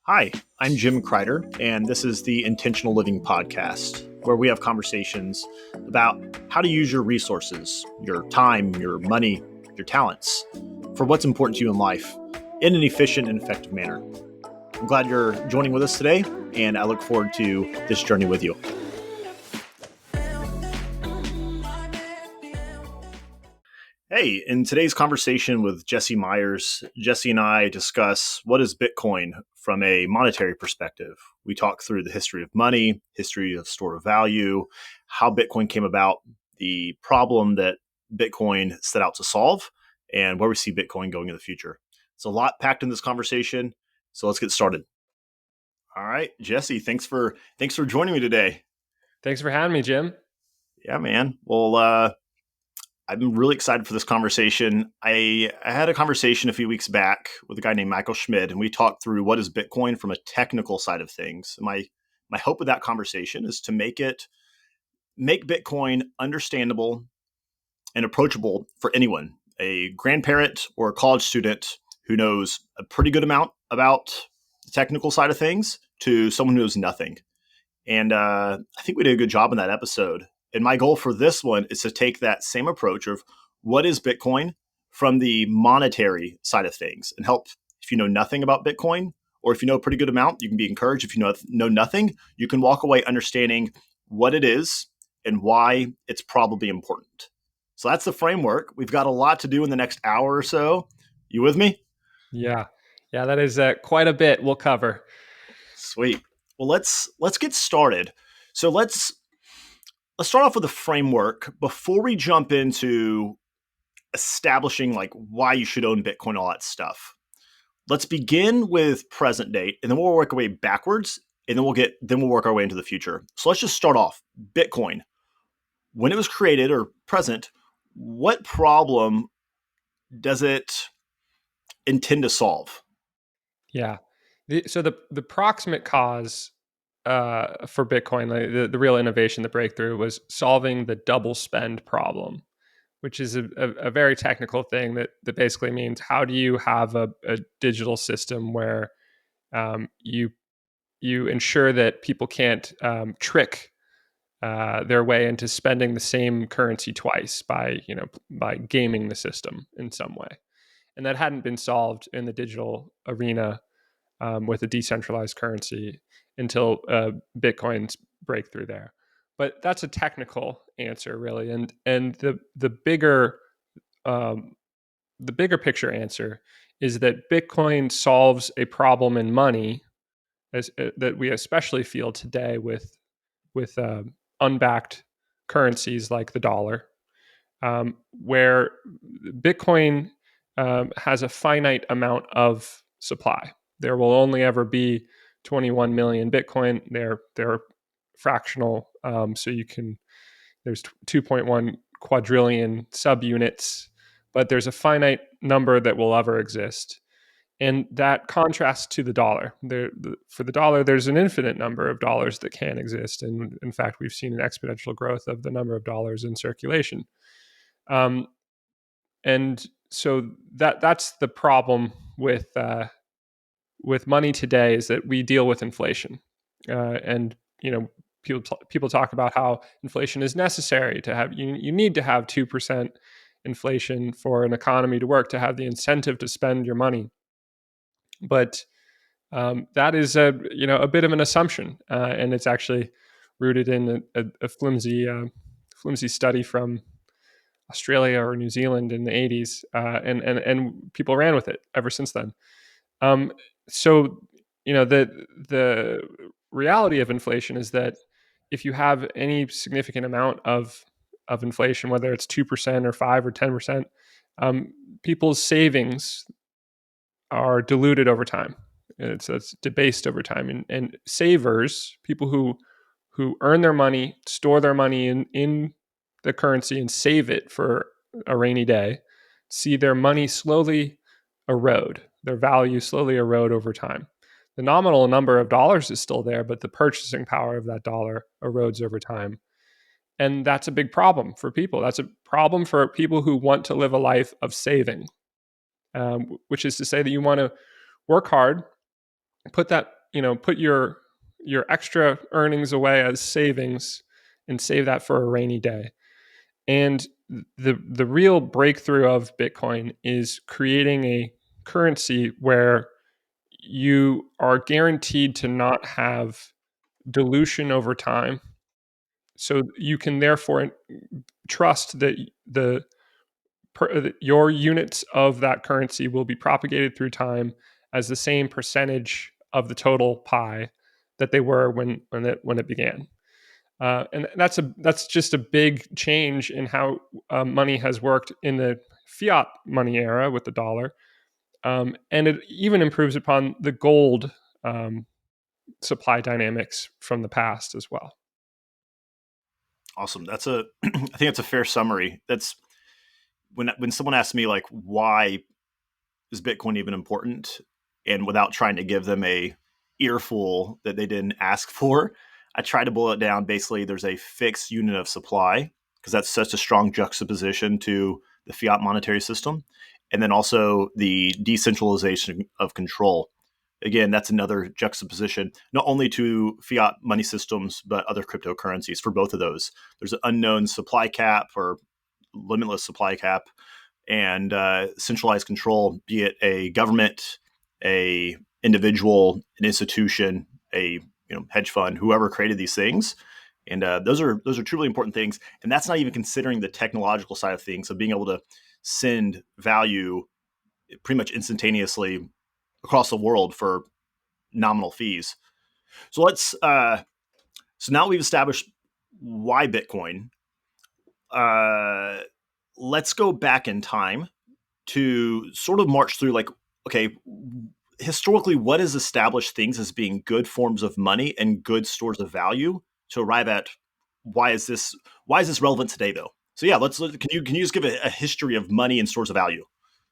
Hi, I'm Jim Kreider, and this is the Intentional Living Podcast, where we have conversations about how to use your resources, your time, your money, your talents for what's important to you in life in an efficient and effective manner. I'm glad you're joining with us today, and I look forward to this journey with you. Hey, in today's conversation with Jesse Myers, Jesse and I discuss what is Bitcoin from a monetary perspective. We talk through the history of money, history of store of value, how Bitcoin came about, the problem that Bitcoin set out to solve, and where we see Bitcoin going in the future. It's a lot packed in this conversation, so let's get started. All right, Jesse, thanks for joining me today. Thanks for having me, Jim. Yeah, man. Well, I'm really excited for this conversation. I had a conversation a few weeks back with a guy named Michael Schmid, and we talked through what is Bitcoin from a technical side of things. My hope with that conversation is to make Bitcoin understandable and approachable for anyone, a grandparent or a college student who knows a pretty good amount about the technical side of things to someone who knows nothing. And I think we did a good job in that episode. And my goal for this one is to take that same approach of what is Bitcoin from the monetary side of things and help. If you know nothing about Bitcoin, or if you know a pretty good amount, you can be encouraged. If you know nothing, you can walk away understanding what it is and why it's probably important. So that's the framework. We've got a lot to do in the next hour or so. You with me? Yeah, that is quite a bit we'll cover. Sweet. Well, let's get started. So let's start off with a framework before we jump into establishing like why you should own Bitcoin, all that stuff. Let's begin with present date, and then we'll work our way backwards, and then we'll work our way into the future. So let's just start off. Bitcoin, when it was created or present, what problem does it intend to solve? Yeah. So the proximate cause for Bitcoin, the real innovation, the breakthrough, was solving the double spend problem, which is a very technical thing that basically means how do you have a digital system where you ensure that people can't trick their way into spending the same currency twice by gaming the system in some way. And that hadn't been solved in the digital arena with a decentralized currency until Bitcoin's breakthrough there. But that's a technical answer, really, and the bigger picture answer is that Bitcoin solves a problem in money that we especially feel today with unbacked currencies like the dollar, where Bitcoin has a finite amount of supply. There will only ever be 21 million Bitcoin. They're fractional, so there's 2.1 quadrillion subunits, but there's a finite number that will ever exist. And that contrasts to the dollar. For the dollar, there's an infinite number of dollars that can exist. And in fact, we've seen an exponential growth of the number of dollars in circulation. And so that's the problem with money today, is that we deal with inflation. And people talk about how inflation is necessary to have. You need to have 2% inflation for an economy to work, to have the incentive to spend your money. But that is a bit of an assumption, and it's actually rooted in a flimsy study from Australia or New Zealand in the 80s, and people ran with it ever since then. So the reality of inflation is that if you have any significant amount of inflation, whether it's 2% or 5 or 10%, people's savings are diluted over time. It's debased over time, and savers, people who earn their money, store their money in the currency and save it for a rainy day, see their money slowly erode, their value slowly erode over time. The nominal number of dollars is still there, but the purchasing power of that dollar erodes over time. And that's a big problem for people. That's a problem for people who want to live a life of saving, which is to say that you want to work hard, put that put your extra earnings away as savings and save that for a rainy day. And the real breakthrough of Bitcoin is creating a currency where you are guaranteed to not have dilution over time. So you can therefore trust that your units of that currency will be propagated through time as the same percentage of the total pie that they were when it began. And that's just a big change in how money has worked in the fiat money era with the dollar, and it even improves upon the gold um, supply dynamics from the past as well. Awesome. That's a I think that's a fair summary. That's when someone asks me like why is Bitcoin even important, and without trying to give them a earful that they didn't ask for, I try to boil it down. Basically, there's a fixed unit of supply because that's such a strong juxtaposition to the fiat monetary system, and then also the decentralization of control. Again, that's another juxtaposition, not only to fiat money systems, but other cryptocurrencies. For both of those, there's an unknown supply cap or limitless supply cap and centralized control, be it a government, a individual, an institution, a hedge fund, whoever created these things. And those are truly important things. And that's not even considering the technological side of things of being able to send value pretty much instantaneously across the world for nominal fees. So so now we've established why Bitcoin. Uh, let's go back in time to sort of march through like, okay, historically, what has established things as being good forms of money and good stores of value to arrive at why is this relevant today though? So yeah, can you just give a history of money and stores of value?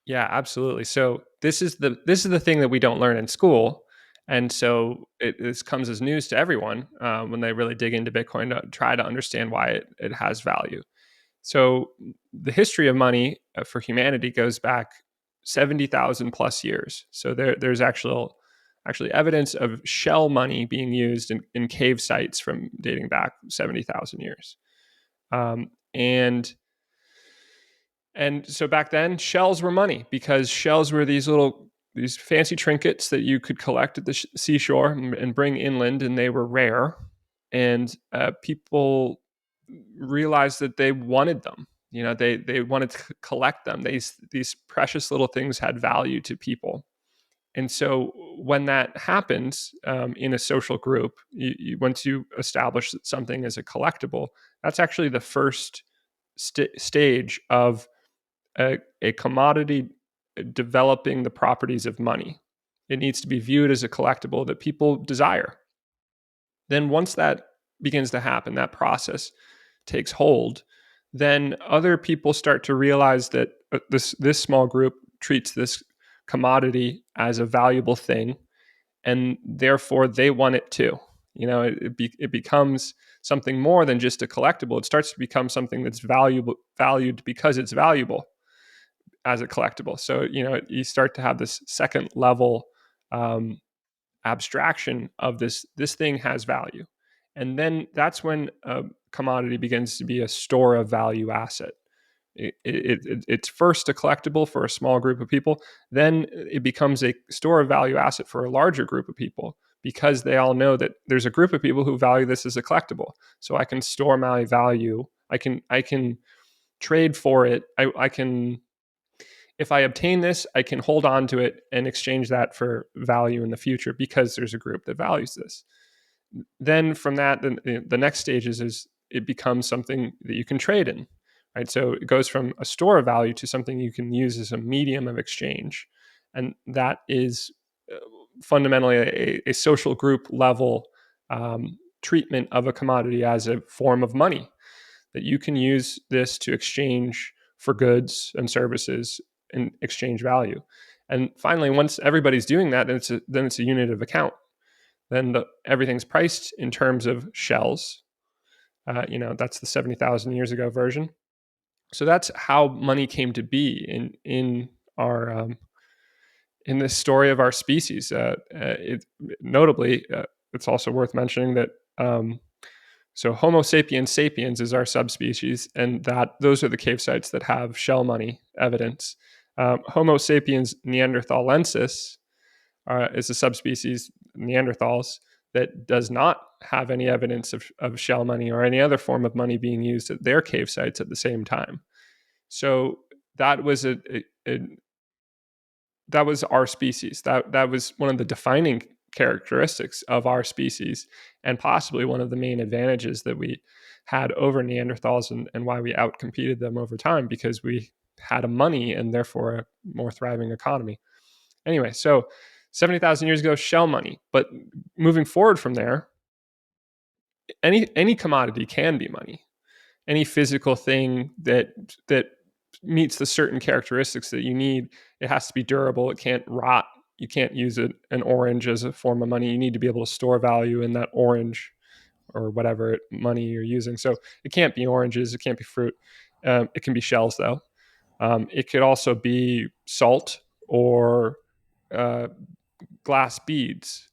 Yeah, absolutely. So this is the thing that we don't learn in school, and so this comes as news to everyone when they really dig into Bitcoin to try to understand why it has value. So the history of money for humanity goes back 70,000 plus years. So there's actually evidence of shell money being used in cave sites from dating back 70,000 years. And so back then, shells were money because shells were these fancy trinkets that you could collect at the seashore and bring inland, and they were rare. And people realized that they wanted them. They wanted to collect them. These precious little things had value to people. And so when that happens in a social group, once you establish that something is a collectible, that's actually the first stage of a commodity developing the properties of money. It needs to be viewed as a collectible that people desire. Then, once that begins to happen, that process takes hold, then other people start to realize that this small group treats this commodity as a valuable thing, and therefore they want it too. It becomes something more than just a collectible. It starts to become something that's valued because it's valuable as a collectible. So you start to have this second level um, abstraction of this thing has value, and then that's when a commodity begins to be a store of value asset. It's first a collectible for a small group of people, then it becomes a store of value asset for a larger group of people because they all know that there's a group of people who value this as a collectible. So I can store my value. I can trade for it. I can if I obtain this, I can hold on to it and exchange that for value in the future because there's a group that values this. Then from that, the next stage is it becomes something that you can trade in, right? So it goes from a store of value to something you can use as a medium of exchange, and that is fundamentally a social group level treatment of a commodity as a form of money that you can use this to exchange for goods and services and exchange value. And finally, once everybody's doing that, then it's a unit of account. Then everything's priced in terms of shells. That's the 70,000 years ago version. So that's how money came to be in our in this story of our species. Notably, it's also worth mentioning that so Homo sapiens sapiens is our subspecies, and that those are the cave sites that have shell money evidence. Homo sapiens neanderthalensis is a subspecies, Neanderthals, that does not have any evidence of shell money or any other form of money being used at their cave sites at the same time. So that was a that was our species. That was one of the defining characteristics of our species, and possibly one of the main advantages that we had over Neanderthals, and why we outcompeted them over time, because we had a money and therefore a more thriving economy. Anyway, so 70,000 years ago, shell money. But moving forward from there, any commodity can be money. Any physical thing that meets the certain characteristics that you need, it has to be durable. It can't rot. You can't use an orange as a form of money. You need to be able to store value in that orange or whatever money you're using. So it can't be oranges. It can't be fruit. It can be shells, though. It could also be salt or uh, glass beads.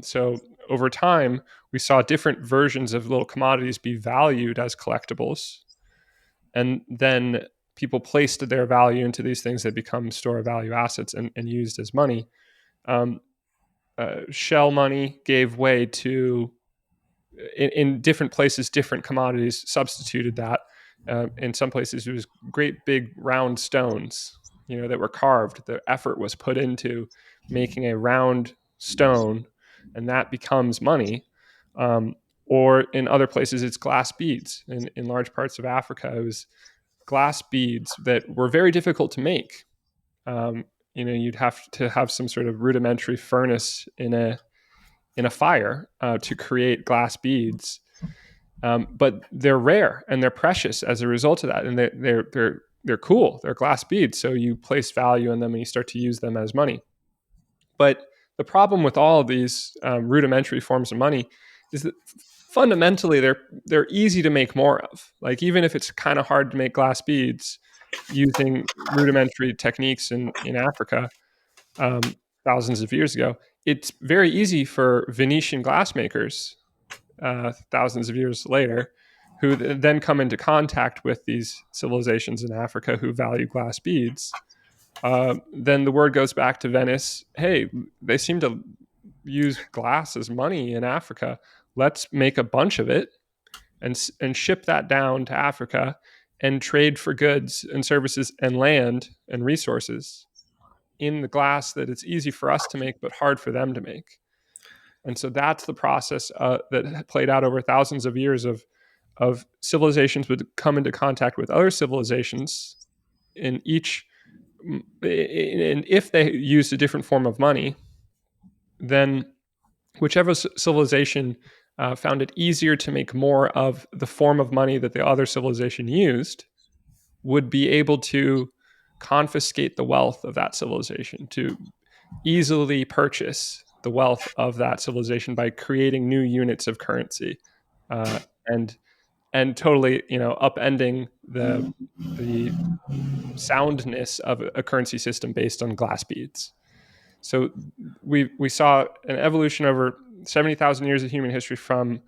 So over time, we saw different versions of little commodities be valued as collectibles, and then people placed their value into these things that become store of value assets and used as money. Um, Shell money gave way to, in different places, different commodities substituted that. In some places, it was great big round stones, that were carved. The effort was put into making a round stone, and that becomes money. Um, or in other places, it's glass beads. In large parts of Africa, it was glass beads that were very difficult to make. Um, you'd have to have some sort of rudimentary furnace in a fire to create glass beads. But they're rare and they're precious as a result of that, and they're cool. They're glass beads, so you place value in them and you start to use them as money. But the problem with all of these rudimentary forms of money is that fundamentally they're easy to make more of. Like, even if it's kind of hard to make glass beads using rudimentary techniques in Africa, thousands of years ago, it's very easy for Venetian glassmakers thousands of years later, who then come into contact with these civilizations in Africa who value glass beads. Then the word goes back to Venice. Hey, they seem to use glass as money in Africa. Let's make a bunch of it and ship that down to Africa and trade for goods and services and land and resources in the glass that it's easy for us to make but hard for them to make. And so that's the process that played out over thousands of years of civilizations would come into contact with other civilizations in each, and if they used a different form of money, then whichever civilization found it easier to make more of the form of money that the other civilization used would be able to confiscate the wealth of that civilization, to easily purchase the wealth of that civilization by creating new units of currency, uh, and and totally, upending the soundness of a currency system based on glass beads. So we saw an evolution over 70,000 years of human history from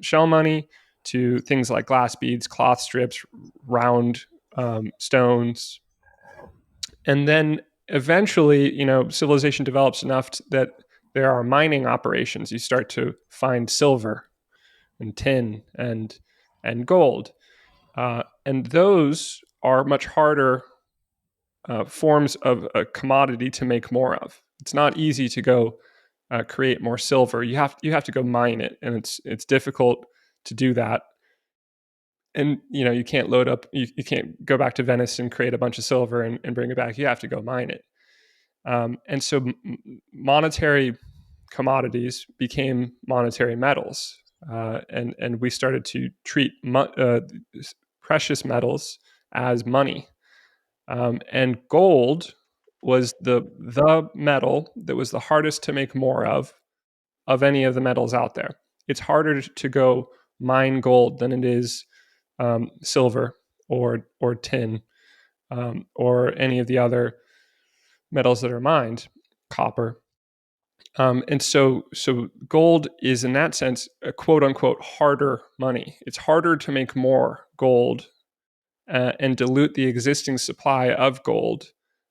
shell money to things like glass beads, cloth strips, round stones, and then eventually, civilization develops enough that there are mining operations. You start to find silver and tin and gold, and those are much harder forms of a commodity to make more of. It's not easy to go create more silver. You have to go mine it, and it's difficult to do that. And you can't load up. You can't go back to Venice and create a bunch of silver and bring it back. You have to go mine it. And so monetary commodities became monetary metals, and we started to treat precious metals as money. And gold was the metal that was the hardest to make more of any of the metals out there. It's harder to go mine gold than it is silver or tin, or any of the other metals that are mined, copper. And so gold is in that sense a quote unquote harder money. It's harder to make more gold and dilute the existing supply of gold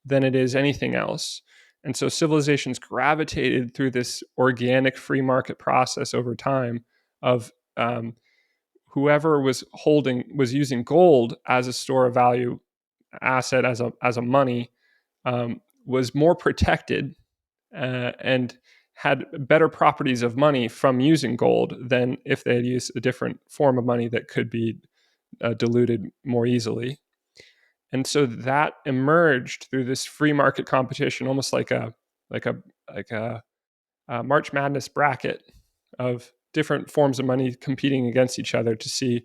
than it is anything else. And so civilizations gravitated through this organic free market process over time of whoever was using gold as a store of value asset as a money was more protected and had better properties of money from using gold than if they had used a different form of money that could be diluted more easily. And so that emerged through this free market competition, almost like a like a March Madness bracket of different forms of money competing against each other to see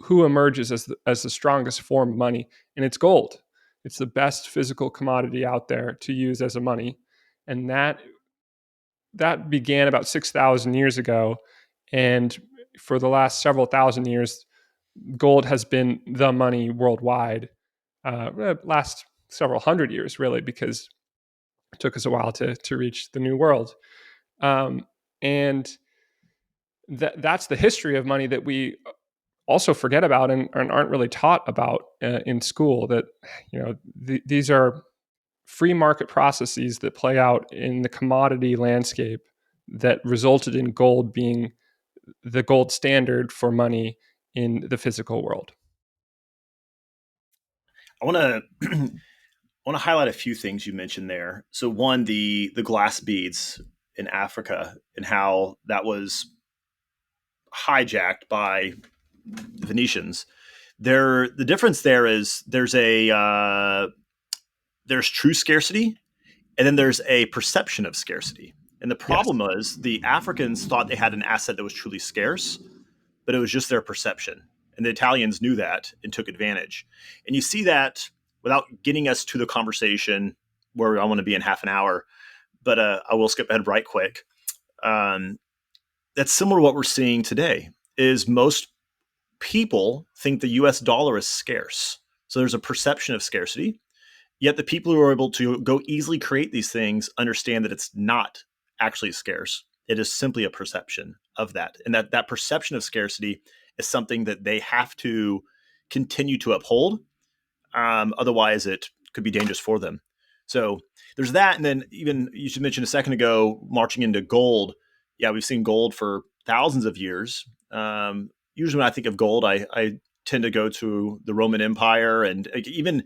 who emerges as the strongest form of money. And it's gold. It's the best physical commodity out there to use as a money, and that began about 6,000 years ago. And for the last several thousand years, gold has been the money worldwide. Last several hundred years, really, because it took us a while to reach the new world. And that's the history of money that we also forget about and aren't really taught about in school. That these are free market processes that play out in the commodity landscape that resulted in gold being the gold standard for money in the physical world. I want to I want to highlight a few things you mentioned there. So one, the glass beads in Africa and how that was hijacked by the Venetians. The difference there is there's true scarcity, and then there's a perception of scarcity. And the Yes. problem was the Africans thought they had an asset that was truly scarce, but it was just their perception. And the Italians knew that and took advantage. And you see that without getting us to the conversation where I want to be in half an hour, but I will skip ahead right quick. Um, that's similar to what we're seeing today. Is most people think the U.S. dollar is scarce, so there's a perception of scarcity. Yet the people who are able to go easily create these things understand that it's not actually scarce. It is simply a perception of that. And that perception of scarcity is something that they have to continue to uphold. Otherwise, it could be dangerous for them. So there's that. And then even you should mention a second ago, marching into gold. Yeah, we've seen gold for thousands of years. Usually when I think of gold, I tend to go to the Roman Empire and even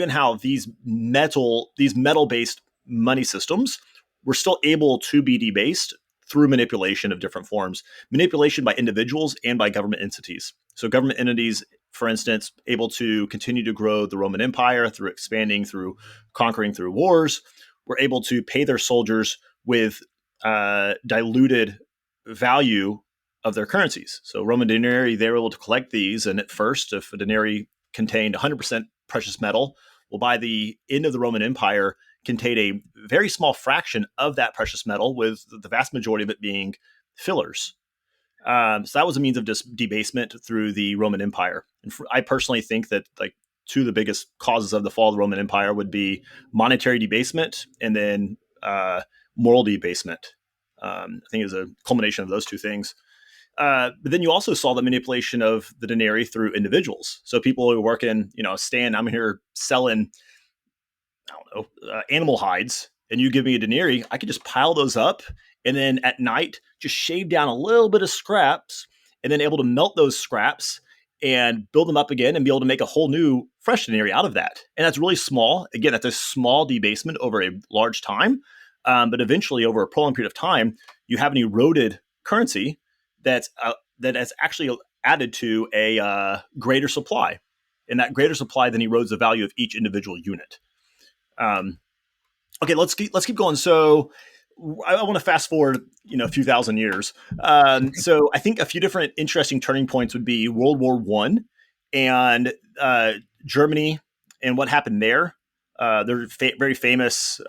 how these metal based money systems were still able to be debased through manipulation of different forms, manipulation by individuals and by government entities. So government entities, for instance, able to continue to grow the Roman Empire through expanding, through conquering, through wars, were able to pay their soldiers with diluted value of their currencies. So Roman denarii, they were able to collect these, and at first, if a denarii contained 100% precious metal, well, by the end of the Roman Empire, contained a very small fraction of that precious metal, with the vast majority of it being fillers. So that was a means of debasement through the Roman Empire. And I personally think that like two of the biggest causes of the fall of the Roman Empire would be monetary debasement and then moral debasement. I think it was a culmination of those two things. But then you also saw the manipulation of the denarii through individuals. So people who work in, a stand, I'm here selling, I don't know, animal hides, and you give me a denarii, I could just pile those up, and then at night just shave down a little bit of scraps, and then able to melt those scraps and build them up again and be able to make a whole new fresh denarii out of that. And that's really small. Again, that's a small debasement over a large time, but eventually over a prolonged period of time, you have an eroded currency that has actually added to a greater supply, and that greater supply then erodes the value of each individual unit. Um, okay, let's keep going. So I want to fast forward, a few thousand years. So I think a few different interesting turning points would be World War One and Germany and what happened there. They're very famous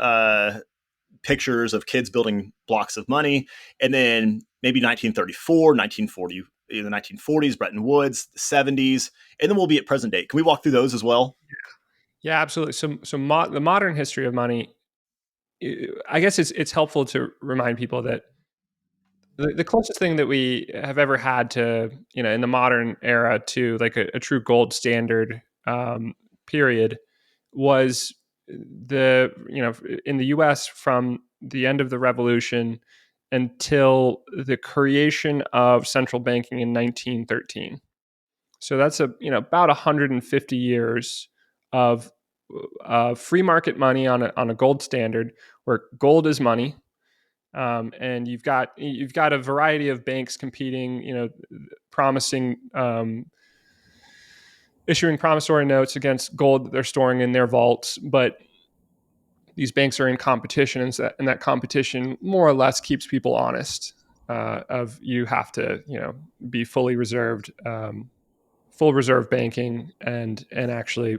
pictures of kids building blocks of money, and then maybe 1934, 1940, in the 1940s, Bretton Woods, the 70s, and then we'll be at present day. Can we walk through those as well? Yeah, absolutely. The modern history of money I guess it's helpful to remind people that the closest thing that we have ever had to, in the modern era to like a true gold standard period was in the US from the end of the revolution until the creation of central banking in 1913. So that's about 150 years of free market money on a gold standard, where gold is money, and you've got a variety of banks competing, promising issuing promissory notes against gold that they're storing in their vaults, but these banks are in competition, and that competition more or less keeps people honest. Of you have to, be fully reserved, full reserve banking, and actually,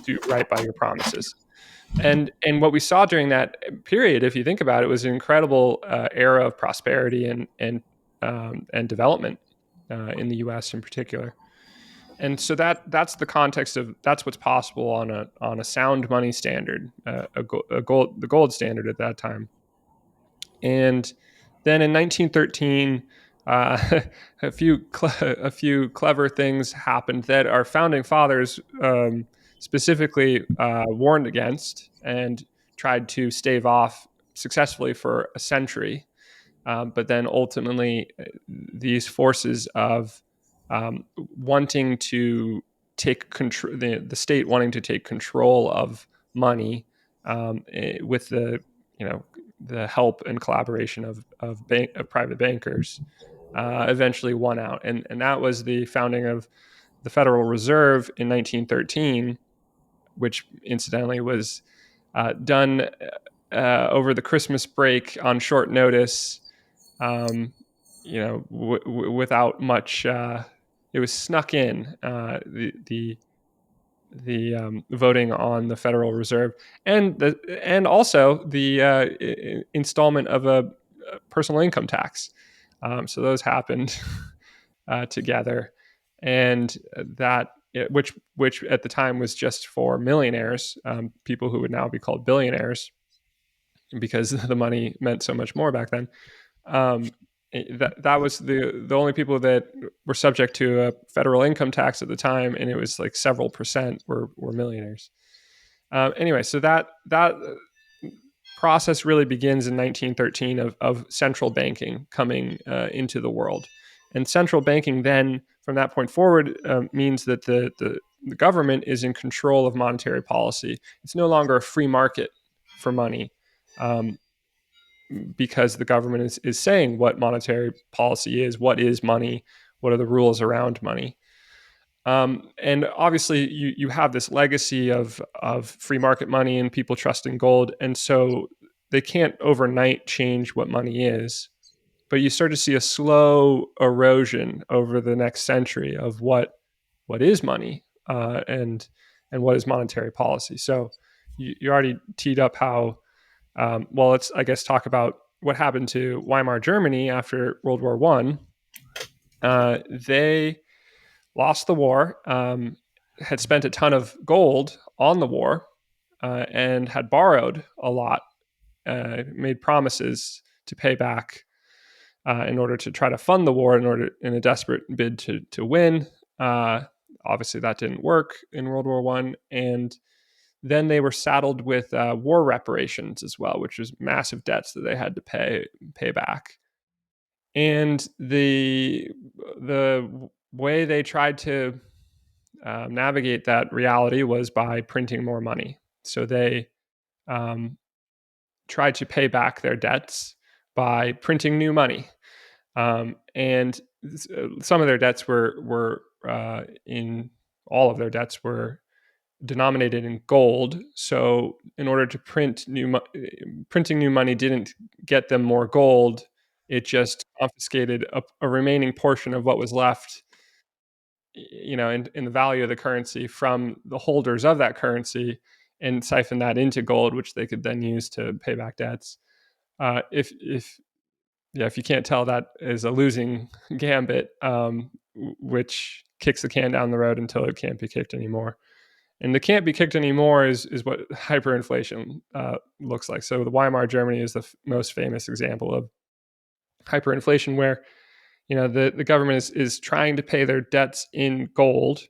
do right by your promises. And what we saw during that period, if you think about it, was an incredible era of prosperity and development in the U.S. in particular. And so that's the context of that's what's possible on a sound money standard, the gold standard at that time. And then in 1913, a few clever things happened that our founding fathers specifically warned against and tried to stave off successfully for a century. But then ultimately, these forces of wanting to take control, the state wanting to take control of money, with the help and collaboration of private bankers, eventually won out, and that was the founding of the Federal Reserve in 1913, which incidentally was done over the Christmas break on short notice, um, without much. It was snuck in, the voting on the Federal Reserve, and also the installment of a personal income tax. So those happened together, and that which at the time was just for millionaires, people who would now be called billionaires, because the money meant so much more back then. Um, that was the only people that were subject to a federal income tax at the time, and it was like several percent were millionaires. Anyway, so that process really begins in 1913 of central banking coming into the world, and central banking then from that point forward means that the government is in control of monetary policy. It's no longer a free market for money. Um, because the government is saying what monetary policy is, what is money, what are the rules around money. And obviously, you have this legacy of free market money and people trusting gold, and so they can't overnight change what money is. But you start to see a slow erosion over the next century of what is money, and what is monetary policy. So you already teed up how. Well, let's, I guess, talk about what happened to Weimar Germany after World War One. They lost the war, had spent a ton of gold on the war, and had borrowed a lot, made promises to pay back in order to try to fund the war in a desperate bid to win. Uh, Obviously, that didn't work in World War One, and then they were saddled with war reparations as well, which was massive debts that they had to pay back. And the way they tried to navigate that reality was by printing more money. So they um, tried to pay back their debts by printing new money, and some of their debts were in all of their debts were denominated in gold. So in order to printing new money didn't get them more gold. It just confiscated a remaining portion of what was left, in the value of the currency from the holders of that currency, and siphon that into gold, which they could then use to pay back debts. If Yeah, if you can't tell, that is a losing gambit, which kicks the can down the road until it can't be kicked anymore. And the can't be kicked anymore is what hyperinflation looks like. So the Weimar Germany is the most famous example of hyperinflation, where the government is trying to pay their debts in gold,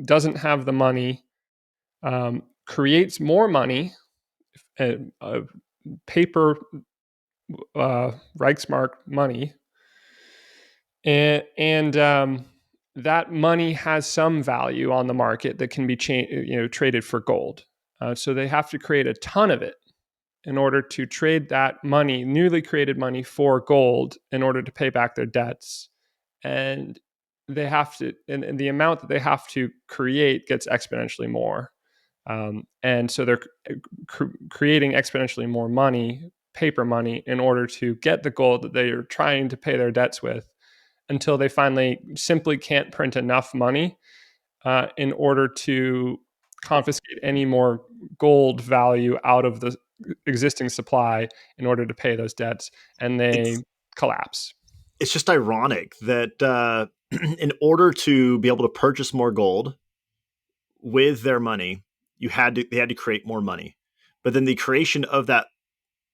doesn't have the money, creates more money, paper Reichsmark money, and that money has some value on the market that can be traded for gold. So they have to create a ton of it in order to trade that money, newly created money, for gold in order to pay back their debts. And they have to, and the amount that they have to create gets exponentially more. And so they're creating exponentially more money, paper money, in order to get the gold that they are trying to pay their debts with, until they finally simply can't print enough money in order to confiscate any more gold value out of the existing supply in order to pay those debts, and they It's collapse. it's just ironic that in order to be able to purchase more gold with their money, they had to create more money. But then the creation of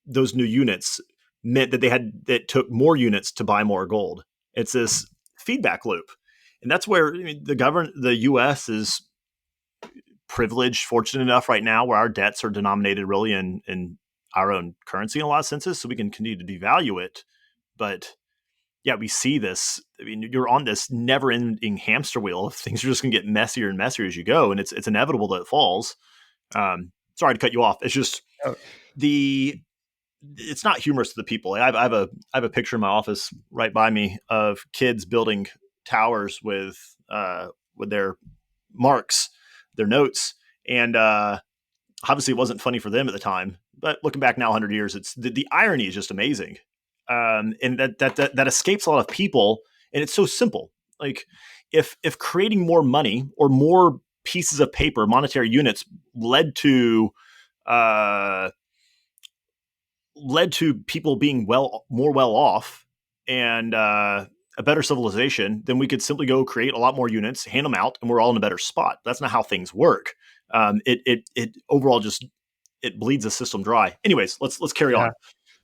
those new units meant that it took more units to buy more gold. It's this feedback loop, and that's where the U.S. is privileged, fortunate enough right now where our debts are denominated really in our own currency in a lot of senses, so we can continue to devalue it. But yeah, we see this. I mean, you're on this never-ending hamster wheel of things are just going to get messier and messier as you go, and it's inevitable that it falls. Sorry to cut you off. It's just Oh, the it's not humorous to the people. I have a picture in my office right by me of kids building towers with their marks, their notes, and obviously it wasn't funny for them at the time. But looking back now, 100 years, it's the irony is just amazing, and that escapes a lot of people. And it's so simple. Like if creating more money or more pieces of paper, monetary units, led to uh, led to people being more well off and a better civilization, then we could simply go create a lot more units, hand them out, and we're all in a better spot. That's not how things work. It overall just it bleeds the system dry. Anyways, let's carry yeah. on.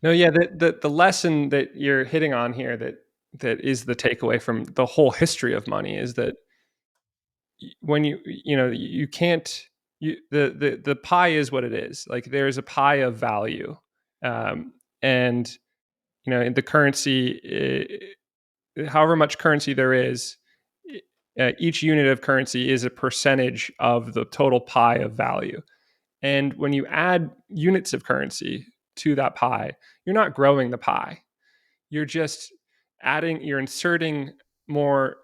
No, yeah. The lesson that you're hitting on here, that is the takeaway from the whole history of money, is that when you can't, the pie is what it is. Like, there's a pie of value, and in the currency, however much currency there is, each unit of currency is a percentage of the total pie of value. And when you add units of currency to that pie, you're not growing the pie. You're just you're inserting more,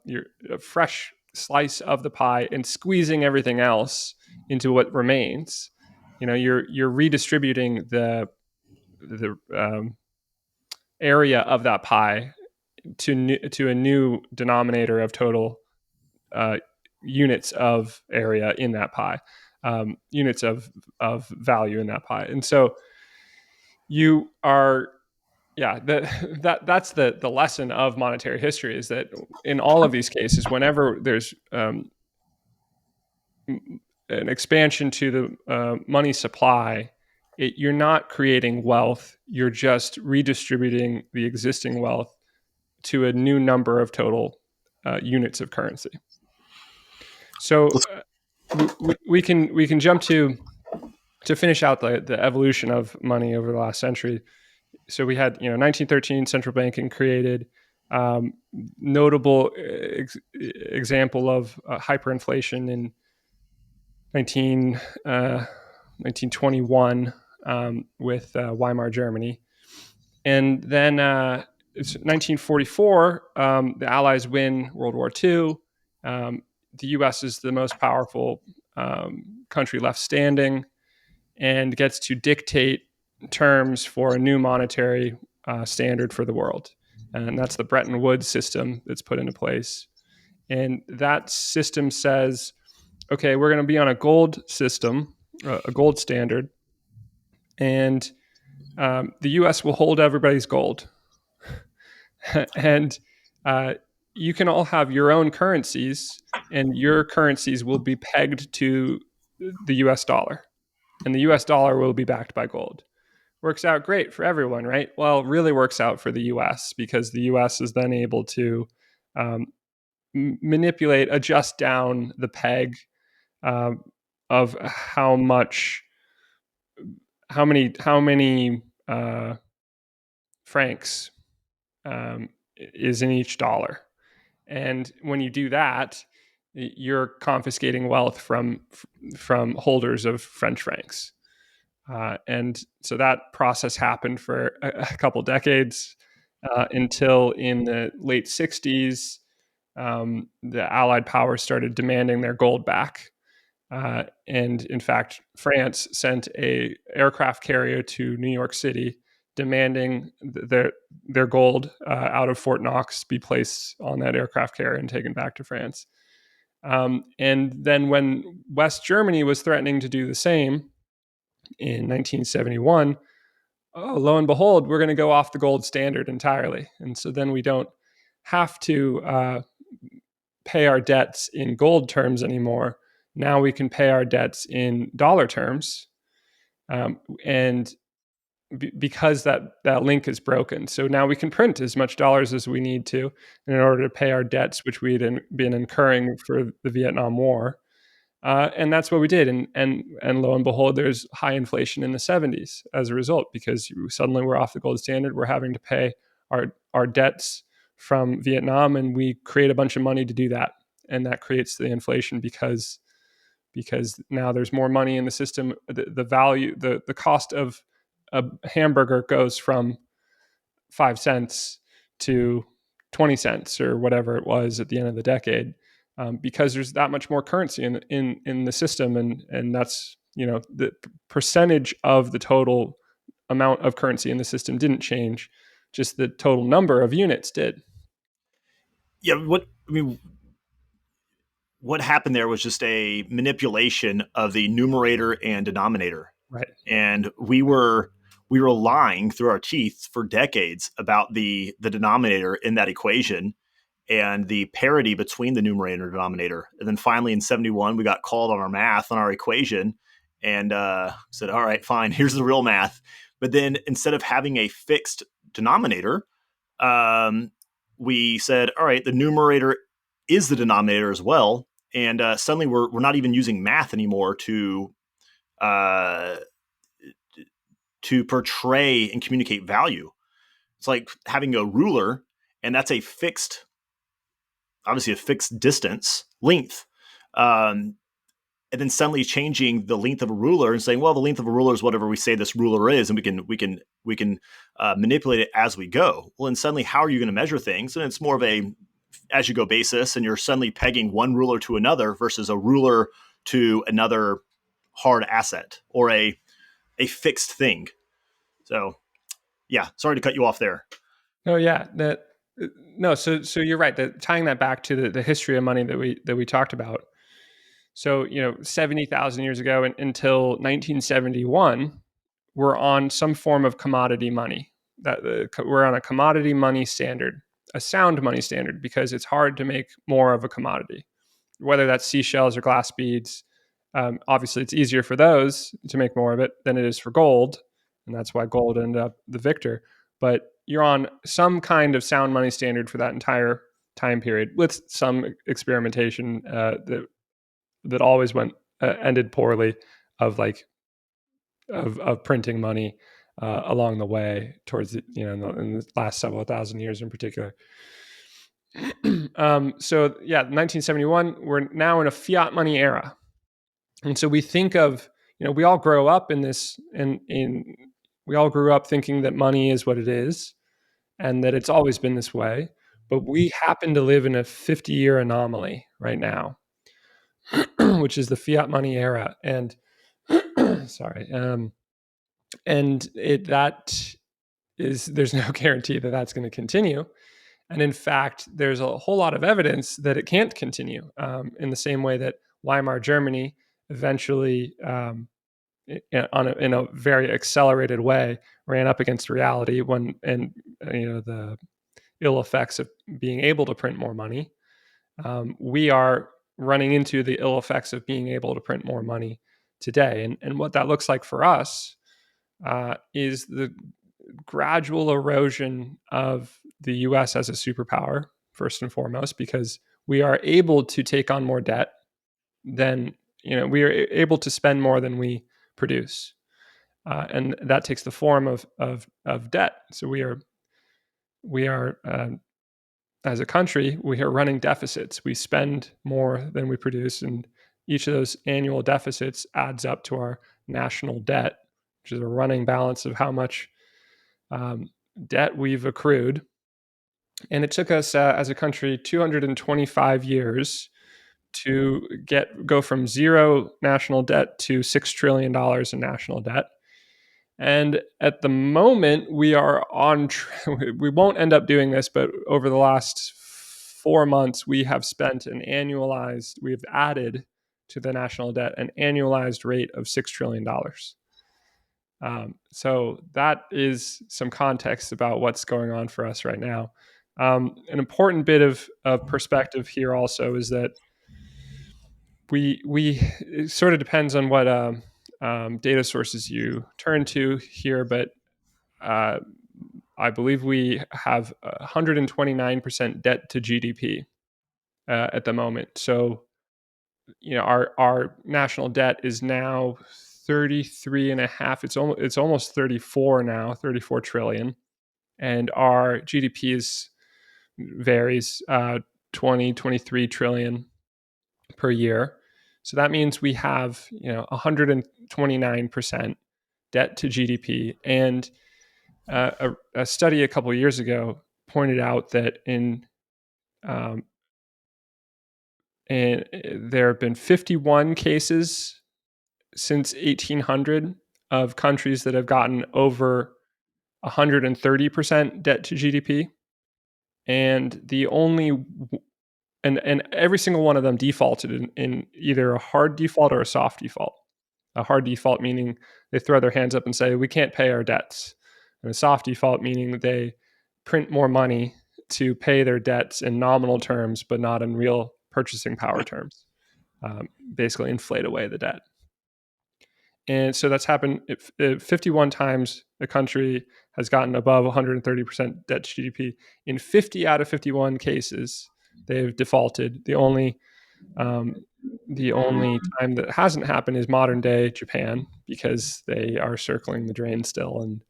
your a fresh slice of the pie and squeezing everything else into what remains. You're redistributing the area of that pie to a new denominator of total uh, units of area in that pie, units of value in that pie. And so you are, yeah, that's the lesson of monetary history, is that in all of these cases, whenever there's an expansion to the money supply, you're not creating wealth. You're just redistributing the existing wealth to a new number of total units of currency. So Let's we can jump to finish out the evolution of money over the last century. So we had 1913 central banking created. Notable example of hyperinflation in 19 1921, with Weimar Germany. And then it's 1944, the Allies win World War II. The U.S. is the most powerful country left standing, and gets to dictate terms for a new monetary standard for the world. And that's the Bretton Woods system that's put into place. And that system says, okay, we're going to be on a gold system, a gold standard, and the U.S. will hold everybody's gold. And you can all have your own currencies, and your currencies will be pegged to the US dollar, and the US dollar will be backed by gold. Works out great for everyone, right? Well, it really works out for the US because the US is then able to um, manipulate, adjust down the peg um, of how many francs is in each dollar. And when you do that, you're confiscating wealth from holders of French francs. And so that process happened for a couple decades until in the late 60s, the Allied powers started demanding their gold back. And in fact, France sent a aircraft carrier to New York City demanding their gold out of Fort Knox be placed on that aircraft carrier and taken back to France. And then when West Germany was threatening to do the same in 1971, oh, lo and behold, we're going to go off the gold standard entirely. And so then we don't have to pay our debts in gold terms anymore. Now we can pay our debts in dollar terms. And because that link is broken. So now we can print as much dollars as we need to in order to pay our debts, which we'd been incurring for the Vietnam War. And that's what we did. And lo and behold, there's high inflation in the 70s as a result, because suddenly we're off the gold standard. We're having to pay our debts from Vietnam, and we create a bunch of money to do that. And that creates the inflation because now there's more money in the system. The value, the cost of a hamburger goes from 5 cents to 20 cents or whatever it was at the end of the decade, because there's that much more currency in the system, and that's, the percentage of the total amount of currency in the system didn't change, just the total number of units did. Yeah, what happened there was just a manipulation of the numerator and denominator, Right. and we were lying through our teeth for decades about the denominator in that equation and the parity between the numerator and denominator. And then finally in 71, we got called on our math on our equation and said, all right, fine, here's the real math. But then instead of having a fixed denominator, um, we said, all right, the numerator is the denominator as well. And suddenly we're not even using math anymore uh, to portray and communicate value. It's like having a ruler, and that's obviously a fixed distance length, um, and then suddenly changing the length of a ruler and saying, well, the length of a ruler is whatever we say this ruler is, and we can manipulate it as we go. Well, and suddenly, how are you going to measure things? And it's more of a as you go basis, and you're suddenly pegging one ruler to another versus a ruler to another hard asset or a fixed thing. So, yeah, sorry to cut you off there. No, yeah, that no. So you're right. That tying that back to the history of money that we talked about. So 70,000 years ago until 1971, we're on some form of commodity money. We're on a commodity money standard, a sound money standard, because it's hard to make more of a commodity, whether that's seashells or glass beads. Obviously, it's easier for those to make more of it than it is for gold, and that's why gold ended up the victor. But you're on some kind of sound money standard for that entire time period, with some experimentation that always ended poorly, of like of printing money along the way towards in the last several thousand years in particular. So yeah, 1971, we're now in a fiat money era. And so we think of, we all grow up in this, in we all grew up thinking that money is what it is and that it's always been this way. But we happen to live in a 50-year anomaly right now, which is the fiat money era. And sorry, and there's no guarantee that that's going to continue. And in fact, there's a whole lot of evidence that it can't continue, in the same way that Weimar Germany eventually, in a very accelerated way, ran up against reality the ill effects of being able to print more money. We are running into the ill effects of being able to print more money today. And what that looks like for us is the gradual erosion of the US as a superpower, first and foremost, because we are able to take on more debt than, we are able to spend more than we produce. And that takes the form of debt. So we are as a country, we are running deficits. We spend more than we produce, and each of those annual deficits adds up to our national debt, which is a running balance of how much um, debt we've accrued. And it took us as a country 225 years to go from zero national debt to $6 trillion in national debt. And at the moment, we are on. We won't end up doing this, but over the last 4 months, we have spent an annualized. We have added to the national debt an annualized rate of $6 trillion. So that is some context about what's going on for us right now. An important bit of perspective here also is that we it sort of depends on what data sources you turn to here, but uh, I believe we have 129% debt to GDP at the moment. So, our national debt is now 33 and a half. It's almost 34 now, 34 trillion, and our GDP is varies 20, 23 trillion per year. So that means we have 129% debt to GDP, and a study a couple of years ago pointed out that um, there have been 51 cases since 1800 of countries that have gotten over 130% debt to GDP, and the only and every single one of them defaulted in either a hard default or a soft default. A hard default meaning they throw their hands up and say, we can't pay our debts. And a soft default meaning that they print more money to pay their debts in nominal terms, but not in real purchasing power terms. Basically inflate away the debt. And so that's happened 51 times a country has gotten above 130% debt to GDP. In 50 out of 51 cases, they've defaulted. Um, the only time that hasn't happened is modern day Japan, because they are circling the drain still and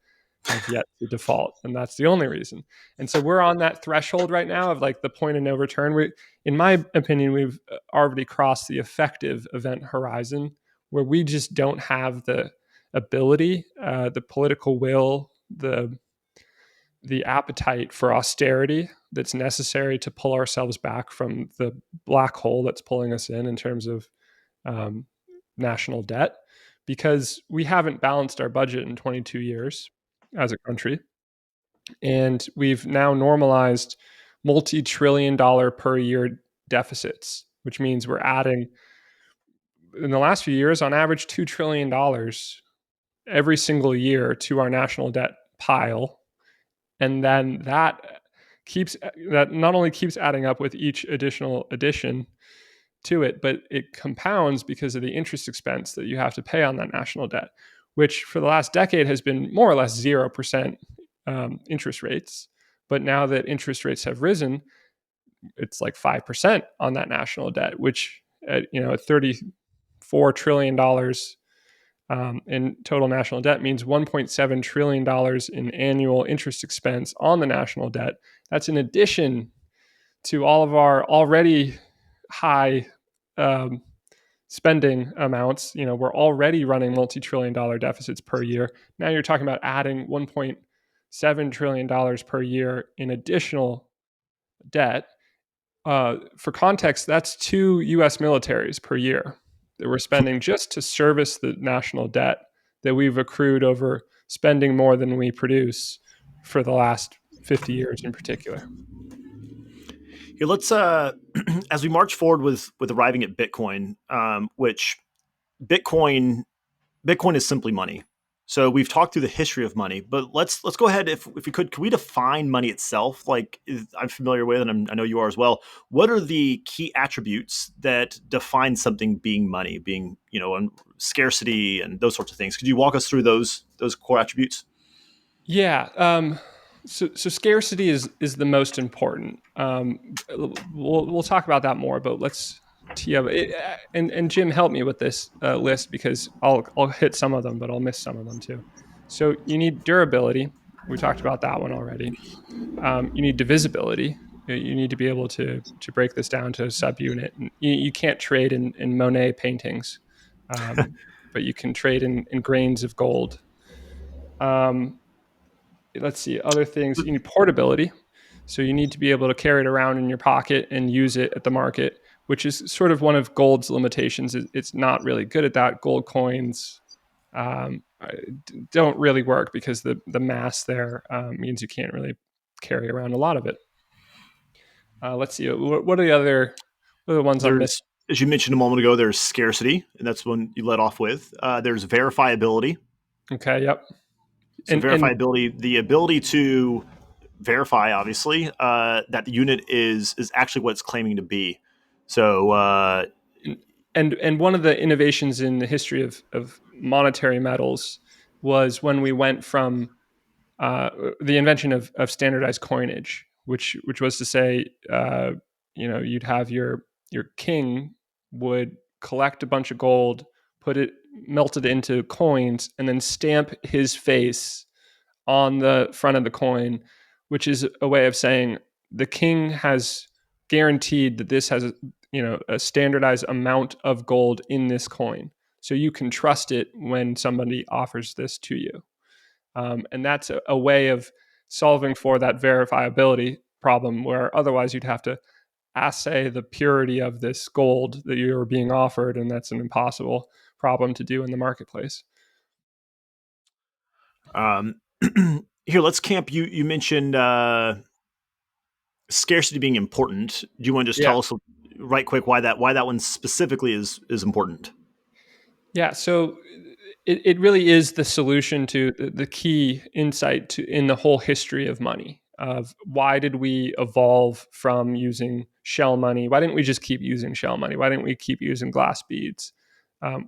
have yet to default, and that's the only reason. And so we're on that threshold right now of like the point of no return. In my opinion, we've already crossed the effective event horizon, where we just don't have the ability, the political will, the appetite for austerity that's necessary to pull ourselves back from the black hole that's pulling us in terms of um, national debt, because we haven't balanced our budget in 22 years as a country. And we've now normalized multi-trillion dollar per year deficits, which means we're adding, in the last few years, on average, $2 trillion every single year to our national debt pile. And then that not only keeps adding up with each additional addition to it, but it compounds because of the interest expense that you have to pay on that national debt, which for the last decade has been more or less 0% interest rates. But now that interest rates have risen, it's like 5% on that national debt, which at $34 trillion in total national debt means $1.7 trillion in annual interest expense on the national debt. That's in addition to all of our already high um, spending amounts. We're already running multi-trillion-dollar deficits per year. Now you're talking about adding $1.7 trillion per year in additional debt. For context, that's 2 U.S. militaries per year that we're spending just to service the national debt that we've accrued over spending more than we produce for the last 50 years in particular. Here, let's as we march forward with arriving at Bitcoin, which Bitcoin Bitcoin is simply money. So we've talked through the history of money, but let's go ahead. If we could we define money itself? I'm familiar with, and I know you are as well. What are the key attributes that define something being money, being and scarcity and those sorts of things? Could you walk us through those core attributes? Yeah. So scarcity is the most important. We'll talk about that more, but let's tee up it, and Jim, help me with this list because I'll hit some of them, but I'll miss some of them too. So you need durability. We talked about that one already. You need divisibility. You need to be able to break this down to a subunit. And you can't trade in Monet paintings, but you can trade in grains of gold. Um, let's see, other things. You need portability. So you need to be able to carry it around in your pocket and use it at the market, which is sort of one of gold's limitations. It's not really good at that. Gold coins um, don't really work because the mass there means you can't really carry around a lot of it. Let's see. What are the ones I'm missing? There's, as you mentioned a moment ago, there's scarcity, and that's one you led off with. There's verifiability. Okay. Yep. So And verifiability, the ability to verify, obviously, that the unit is actually what it's claiming to be. So and one of the innovations in the history of monetary metals was when we went from the invention of standardized coinage, which was to say, you'd have your king would collect a bunch of gold, put it melted into coins, and then stamp his face on the front of the coin, which is a way of saying the king has guaranteed that this has a standardized amount of gold in this coin, so you can trust it when somebody offers this to you. And that's a way of solving for that verifiability problem where otherwise you'd have to assay the purity of this gold that you're being offered, and that's an impossible problem to do in the marketplace. um, here, let's camp. You mentioned scarcity being important. Do you want to just Yeah. tell us right quick why that one specifically is important? Yeah. So it really is the solution to the key insight to in the whole history of money of why did we evolve from using shell money? Why didn't we just keep using shell money? Why didn't we keep using glass beads?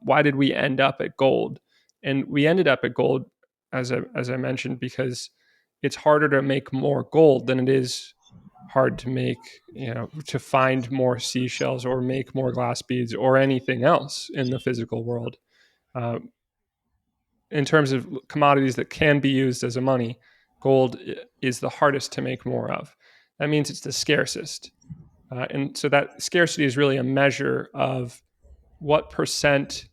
Why did we end up at gold? And we ended up at gold, as I mentioned, because it's harder to make more gold than it is hard to make, to find more seashells or make more glass beads or anything else in the physical world. Uh, in terms of commodities that can be used as a money, gold is the hardest to make more of. That means it's the scarcest. And so that scarcity is really a measure of what percent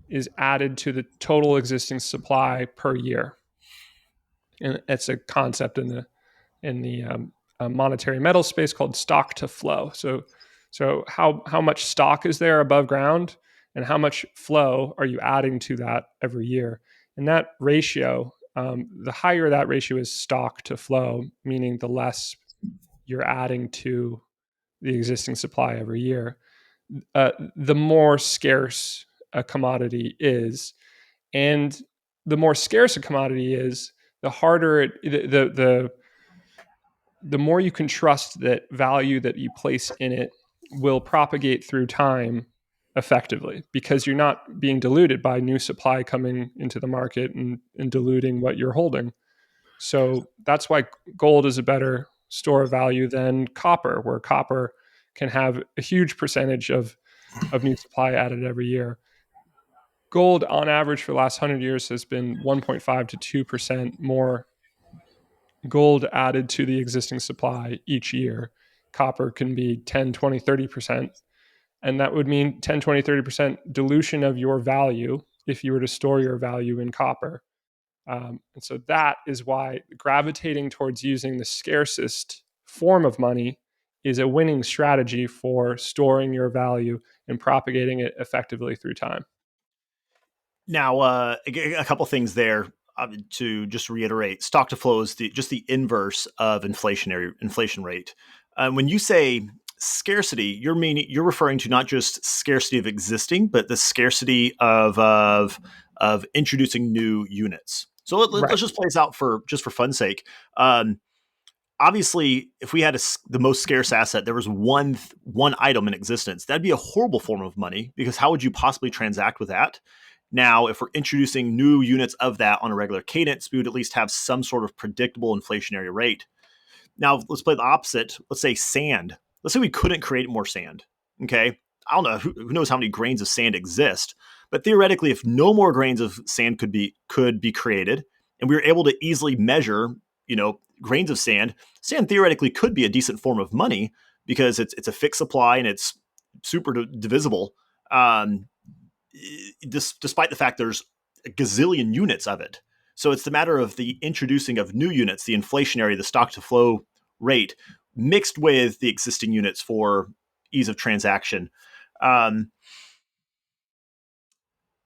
is added to the total existing supply per year. And it's a concept in the monetary metal space called stock to flow. So how much stock is there above ground, and how much flow are you adding to that every year? And that ratio, the higher that ratio is stock to flow, meaning the less you're adding to the existing supply every year, the more scarce a commodity is, and the more scarce a commodity is, the harder the more you can trust that value that you place in it will propagate through time effectively because you're not being diluted by new supply coming into the market and diluting what you're holding. So that's why gold is a better store of value than copper, where copper can have a huge percentage of new supply added every year. Gold, on average, for the last 100 years has been 1.5 to 2% more gold added to the existing supply each year. Copper can be 10, 20, 30%. And that would mean 10, 20, 30% dilution of your value if you were to store your value in copper. And so that is why gravitating towards using the scarcest form of money is a winning strategy for storing your value and propagating it effectively through time. Now, a couple things there to just reiterate. Stock to flow is just the inverse of inflation rate. When you say scarcity, you're referring to not just scarcity of existing, but the scarcity of of introducing new units. So Right. us just play this out for just for fun's sake. Um, Obviously, if we had the most scarce asset, there was one item in existence. That'd be a horrible form of money because how would you possibly transact with that? Now, if we're introducing new units of that on a regular cadence, we would at least have some sort of predictable inflationary rate. Now, let's play the opposite. Let's say sand. Let's say we couldn't create more sand. Okay. I don't know. Who knows how many grains of sand exist? But theoretically, if no more grains of sand could be created, and we were able to easily measure, grains of sand, sand theoretically could be a decent form of money because it's a fixed supply and it's super divisible. Um, Despite the fact there's a gazillion units of it. So it's the matter of the introducing of new units, the inflationary, the stock to flow rate, mixed with the existing units for ease of transaction. Um,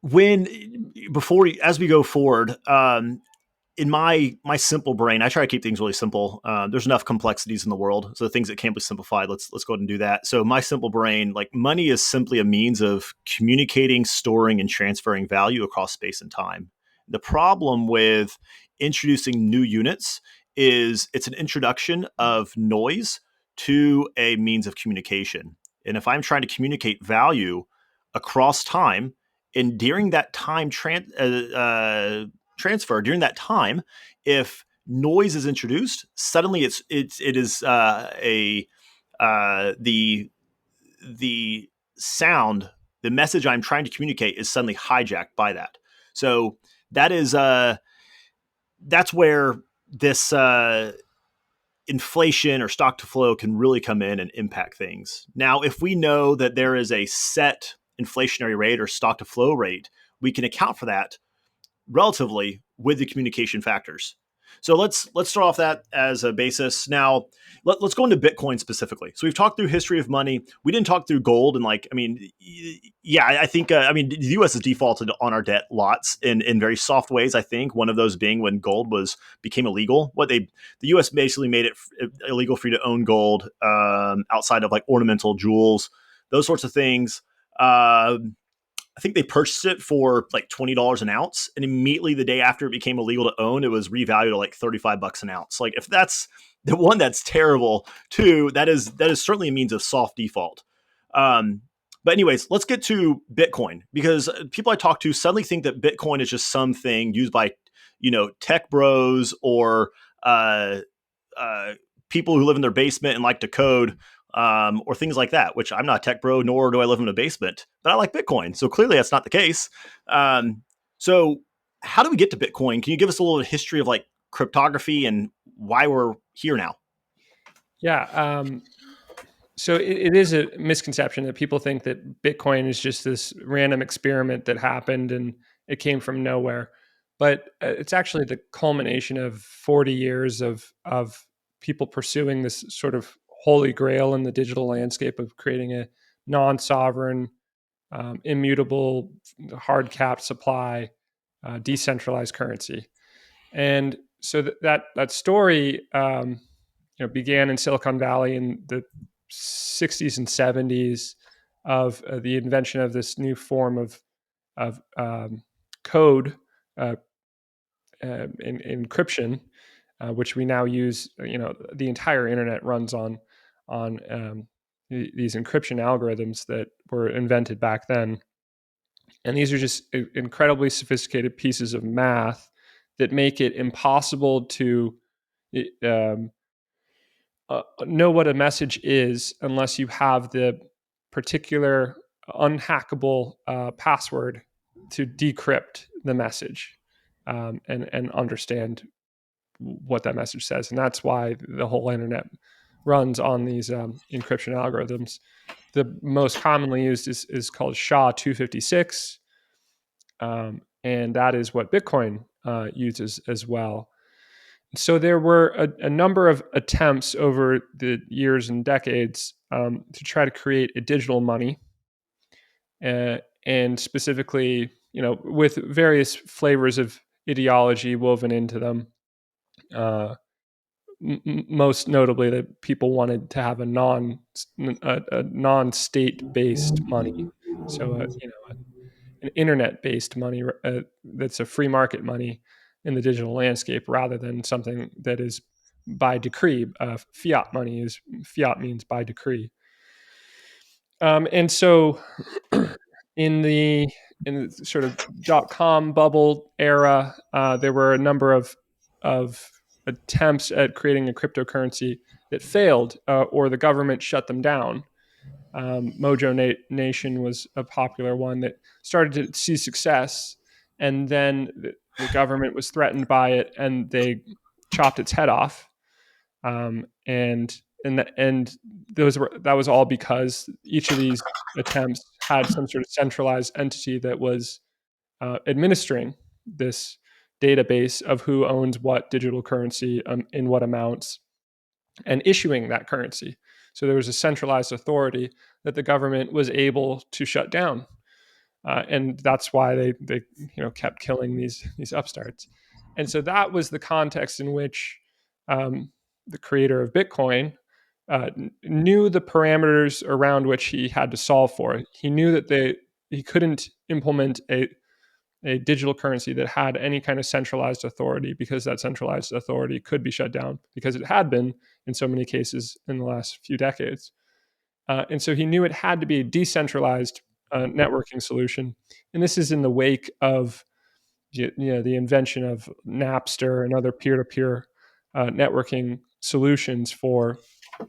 when before as we go forward, in my simple brain, I try to keep things really simple. There's enough complexities in the world, so things that can't be simplified. Let's go ahead and do that. So my simple brain, like money, is simply a means of communicating, storing, and transferring value across space and time. The problem with introducing new units is it's an introduction of noise to a means of communication. And if I'm trying to communicate value across time, and during that time transfer during that time, if noise is introduced, suddenly it is a the sound, the message I'm trying to communicate is suddenly hijacked by that. So that is that's where this inflation or stock to flow can really come in and impact things. Now, if we know that there is a set inflationary rate or stock to flow rate, we can account for that relatively with the communication factors. So let's start off that as a basis. Now let's go into Bitcoin specifically. So we've talked through history of money. We didn't talk through gold and yeah, I think the U.S. has defaulted on our debt lots in very soft ways. I think one of those being when gold was became illegal. The U.S. basically made it illegal for you to own gold outside of like ornamental jewels, those sorts of things. I think they purchased it for like $20 an ounce, and immediately the day after it became illegal to own, it was revalued at like $35 an ounce. Like if that's the one, that's terrible. Two, that is certainly a means of soft default. But anyways, let's get to Bitcoin because people I talk to suddenly think that Bitcoin is just something used by tech bros or uh, uh, people who live in their basement and like to code, or things like that, which I'm not a tech bro, nor do I live in a basement, but I like Bitcoin. So clearly that's not the case. So how do we get to Bitcoin? Can you give us a little history of like cryptography and why we're here now? Yeah. So it is a misconception that people think that Bitcoin is just this random experiment that happened and it came from nowhere. But it's actually the culmination of 40 years of people pursuing this sort of holy grail in the digital landscape of creating a non-sovereign, immutable, hard-capped supply, decentralized currency. And so that story, began in Silicon Valley in the 60s and 70s of the invention of this new form of code, uh, encryption, which we now use. The entire internet runs on these encryption algorithms that were invented back then, and these are just incredibly sophisticated pieces of math that make it impossible to um, know what a message is unless you have the particular unhackable password to decrypt the message, and understand what that message says. And that's why the whole internet runs on these encryption algorithms. The most commonly used is called SHA-256, and that is what Bitcoin uses as well. So there were a number of attempts over the years and decades to try to create a digital money, and specifically, with various flavors of ideology woven into them. Uh, Most notably, that people wanted to have a non-state based money. So, an internet-based money that's a free market money in the digital landscape, rather than something that is by decree. Fiat money is fiat means by decree. And so in the sort of .com bubble era, there were a number of attempts at creating a cryptocurrency that failed, or the government shut them down. Nation was a popular one that started to see success, and then the government was threatened by it, and they chopped its head off. And that was all because each of these attempts had some sort of centralized entity that was administering this database of who owns what digital currency, in what amounts, and issuing that currency. So there was a centralized authority that the government was able to shut down, and that's why they kept killing these upstarts. And so that was the context in which the creator of Bitcoin knew the parameters around which he had to solve for. He knew that he couldn't implement a digital currency that had any kind of centralized authority, because that centralized authority could be shut down, because it had been in so many cases in the last few decades. And so he knew it had to be a decentralized networking solution. And this is in the wake of the invention of Napster and other peer-to-peer networking solutions for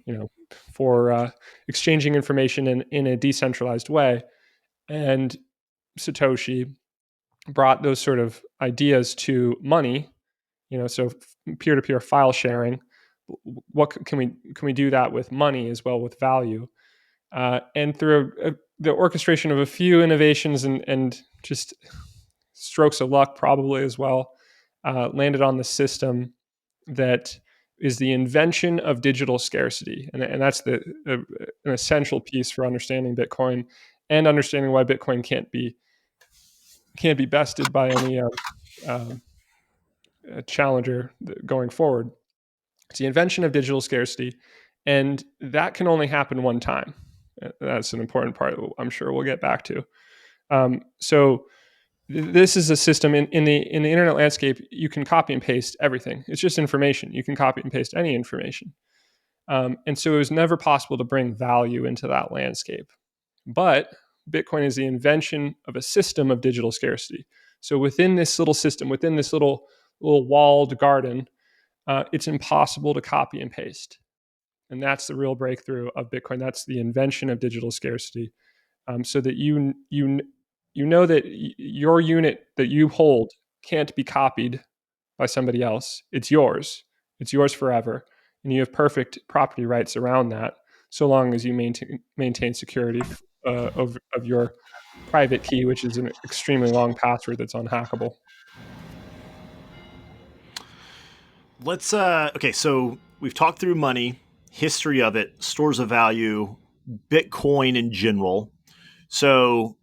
you know exchanging information in a decentralized way. And Satoshi brought those sort of ideas to money. So peer-to-peer file sharing. What can we do that with money as well, with value? And through the orchestration of a few innovations and just strokes of luck, probably as well, landed on the system that is the invention of digital scarcity, and that's an essential piece for understanding Bitcoin and understanding why Bitcoin can't be bested by any challenger going forward. It's the invention of digital scarcity, and that can only happen one time. That's an important part I'm sure we'll get back to. So this is a system in the internet landscape. You can copy and paste everything. It's just information. You can copy and paste any information. And so it was never possible to bring value into that landscape. But Bitcoin is the invention of a system of digital scarcity. So within this little system, within this little walled garden, it's impossible to copy and paste. And that's the real breakthrough of Bitcoin. That's the invention of digital scarcity. So that you know that your unit that you hold can't be copied by somebody else. It's yours. It's yours forever, and you have perfect property rights around that, so long as you maintain security of your private key, which is an extremely long password that's unhackable. Let's okay, so we've talked through money, history of it, stores of value, Bitcoin in general. So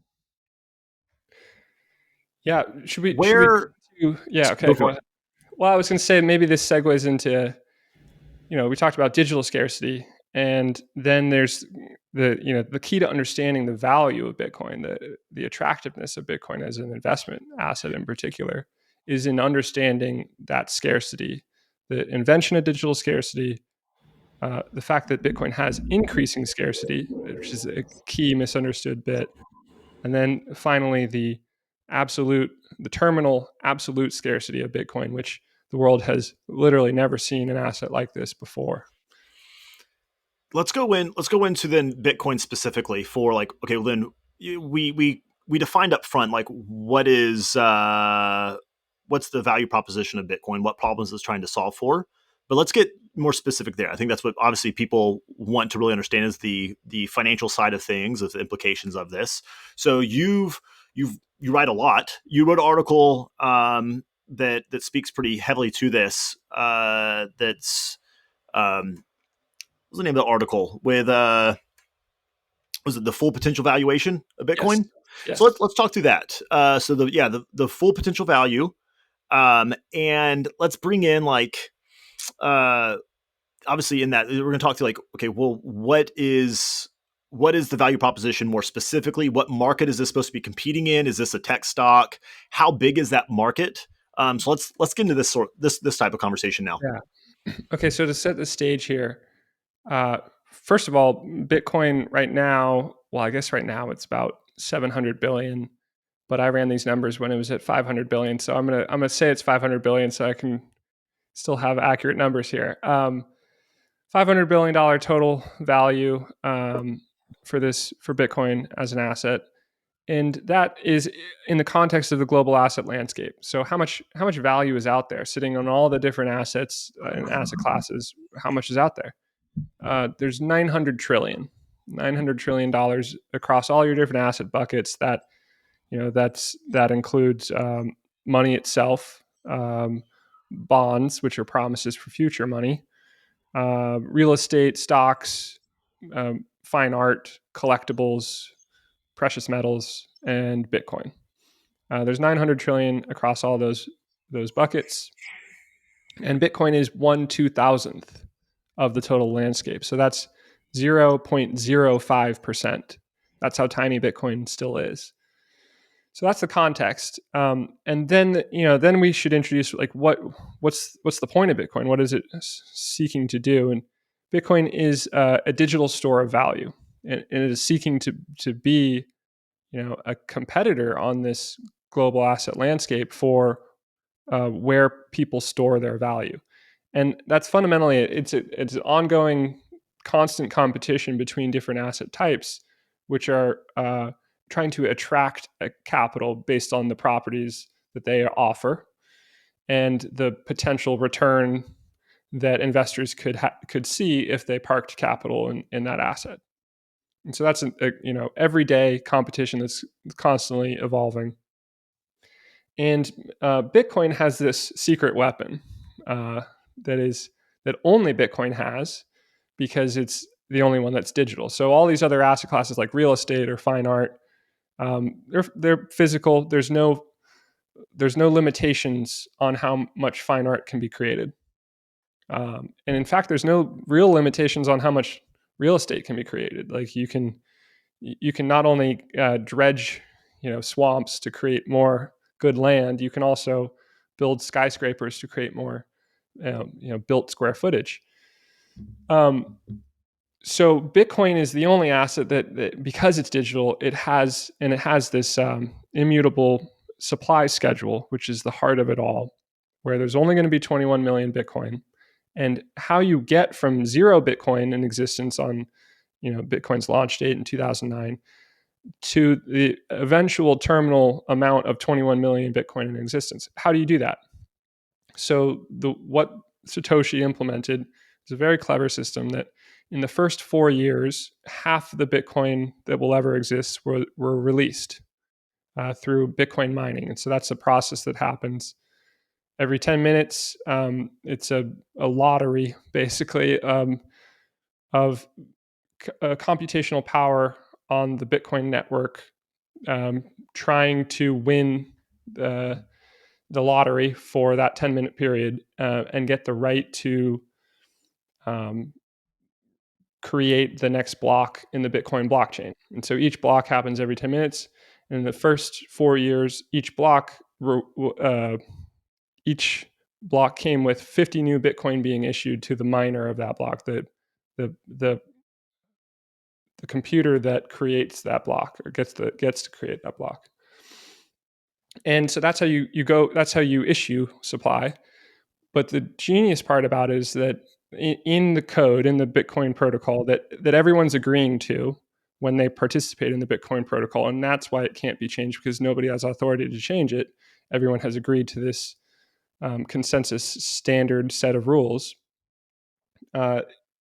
Yeah, should we where yeah, okay, go go for it. ahead. Well, I was going to say maybe this segues into, we talked about digital scarcity, and then there's the key to understanding the value of Bitcoin, the attractiveness of Bitcoin as an investment asset in particular, is in understanding that scarcity, the invention of digital scarcity, the fact that Bitcoin has increasing scarcity, which is a key misunderstood bit, and then finally the terminal absolute scarcity of Bitcoin, which the world has literally never seen an asset like this before. Let's go into then Bitcoin specifically for like, okay, well then we defined up front like what's the value proposition of Bitcoin, what problems it's trying to solve for. But let's get more specific there. I think that's what obviously people want to really understand is the financial side of things, of the implications of this. So you write a lot. You wrote an article that speaks pretty heavily to this. That's what's the name of the article with was it the full potential valuation of Yes. Bitcoin? So Yes. let's talk through that. So the full potential value, and let's bring in like uh, obviously in that we're going to talk to like, okay, well, what is what is the value proposition more specifically? What market is this supposed to be competing in? Is this a tech stock? How big is that market? So let's get into this type of conversation now. Yeah. Okay, so to set the stage here, uh, first of all, Bitcoin right now, well, I guess right now it's about 700 billion, but I ran these numbers when it was at 500 billion, so I'm gonna say it's 500 billion, so I can still have accurate numbers here. $500 billion total value for Bitcoin as an asset, and that is in the context of the global asset landscape. So how much value is out there sitting on all the different assets and asset classes? How much is out there? There's 900 trillion dollars across all your different asset buckets. That includes money itself, bonds, which are promises for future money, real estate, stocks, fine art, collectibles, precious metals, and Bitcoin. There's 900 trillion across all those buckets, and Bitcoin is 1/2000th of the total landscape. So that's 0.05%. That's how tiny Bitcoin still is. So that's the context, and then we should introduce like what's the point of Bitcoin? What is it seeking to do? And Bitcoin is a digital store of value, and it is seeking to be a competitor on this global asset landscape for where people store their value, and that's fundamentally it's an ongoing, constant competition between different asset types, which are trying to attract a capital based on the properties that they offer and the potential return that investors could see if they parked capital in that asset. And so that's everyday competition that's constantly evolving. And Bitcoin has this secret weapon uh, that only Bitcoin has, because it's the only one that's digital. So all these other asset classes like real estate or fine art, they're physical. There's no limitations on how much fine art can be created, and in fact, there's no real limitations on how much real estate can be created. Like you can not only dredge swamps to create more good land, you can also build skyscrapers to create more built square footage. Um, so Bitcoin is the only asset that because it's digital, it has this immutable supply schedule, which is the heart of it all, where there's only going to be 21 million Bitcoin. And how you get from zero Bitcoin in existence on Bitcoin's launch date in 2009 to the eventual terminal amount of 21 million Bitcoin in existence. How do you do that? So what Satoshi implemented is a very clever system that in the first 4 years, half the Bitcoin that will ever exist were released through Bitcoin mining. And so that's a process that happens every 10 minutes. It's a lottery, basically, of computational power on the Bitcoin network, trying to win the lottery for that 10-minute period, and get the right to um, create the next block in the Bitcoin blockchain. And so each block happens every 10 minutes. And in the first 4 years, each block came with 50 new Bitcoin being issued to the miner of that block, the computer that creates that block or gets to create that block. And so that's how you go. That's how you issue supply. But the genius part about it is that in the code, in the Bitcoin protocol, that everyone's agreeing to when they participate in the Bitcoin protocol, and that's why it can't be changed, because nobody has authority to change it. Everyone has agreed to this consensus standard set of rules.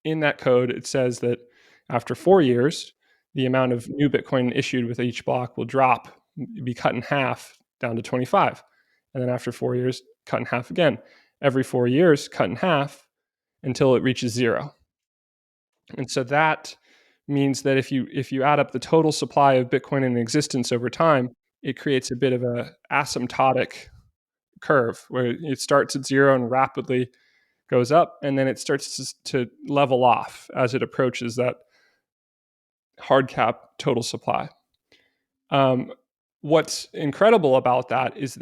In that code, it says that after 4 years, the amount of new Bitcoin issued with each block will drop, be cut in half down to 25. And then after 4 years, cut in half again. Every 4 years, cut in half until it reaches zero. And so that means that if you add up the total supply of Bitcoin in existence over time, it creates a bit of a asymptotic curve where it starts at zero and rapidly goes up, and then it starts to level off as it approaches hard cap total supply. Um, what's incredible about that is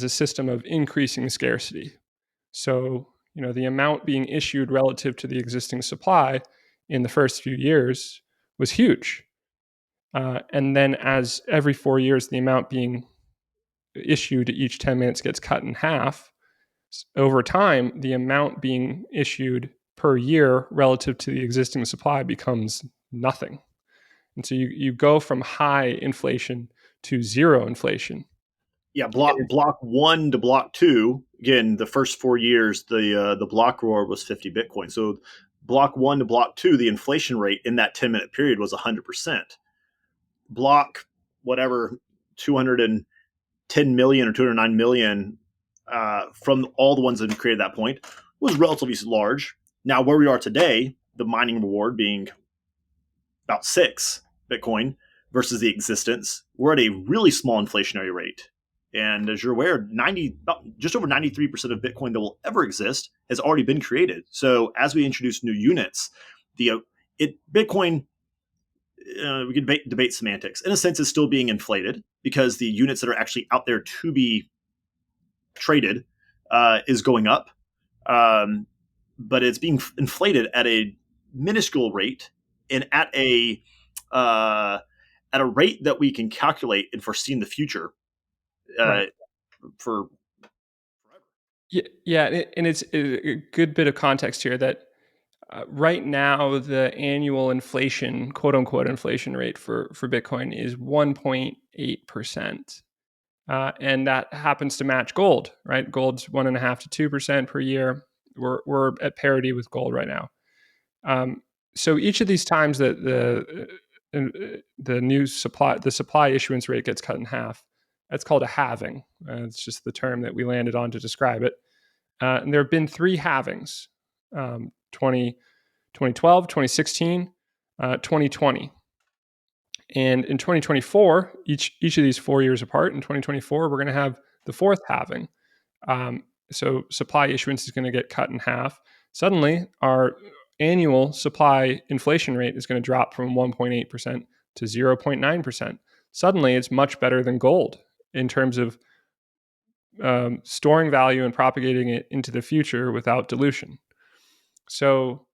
a system of increasing scarcity. So, the amount being issued relative to the existing supply in the first few years was huge. And then, as every 4 years, the amount being issued each 10 minutes gets cut in half, over time, the amount being issued per year relative to the existing supply becomes nothing. And so you go from high inflation to zero inflation. Yeah, block one to block two. Again, the first 4 years, the block reward was 50 Bitcoin. So block one to block two, the inflation rate in that 10-minute period was 100%. Block whatever 210 million or 209 million from all the ones that have created at that point was relatively large. Now, where we are today, the mining reward being about 6 Bitcoin versus the existence, we're at a really small inflationary rate. And as you're aware, just over 93% of Bitcoin that will ever exist has already been created. So as we introduce new units, Bitcoin, we can debate semantics. In a sense, it's still being inflated because the units that are actually out there to be traded is going up, but it's being inflated at a minuscule rate and uh, at a rate that we can calculate and foresee in the future uh, Right. for Yeah, and it's a good bit of context here that right now the annual inflation, quote unquote, inflation rate for Bitcoin is 1.8%. And that happens to match gold, right? Gold's 1.5 to 2% per year. We're at parity with gold right now. So each of these times that the supply issuance rate gets cut in half, that's called a halving. It's just the term that we landed on to describe it. And there have been three halvings: 2012, 2016, 2020. And in 2024, each of these 4 years apart, in 2024, we're going to have the fourth halving. So supply issuance is going to get cut in half. Suddenly, our annual supply inflation rate is going to drop from 1.8% to 0.9%. Suddenly, it's much better than gold in terms of storing value and propagating it into the future without dilution. So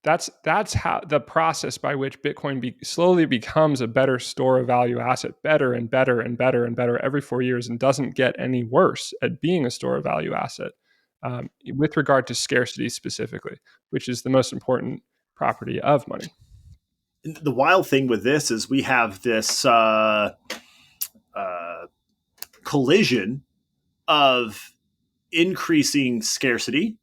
that's how the process by which Bitcoin slowly becomes a better store of value asset, better and better and better and better every 4 years, and doesn't get any worse at being a store of value asset, with regard to scarcity specifically, which is the most important property of money. the wild thing with this is we have this uh, collision of increasing scarcity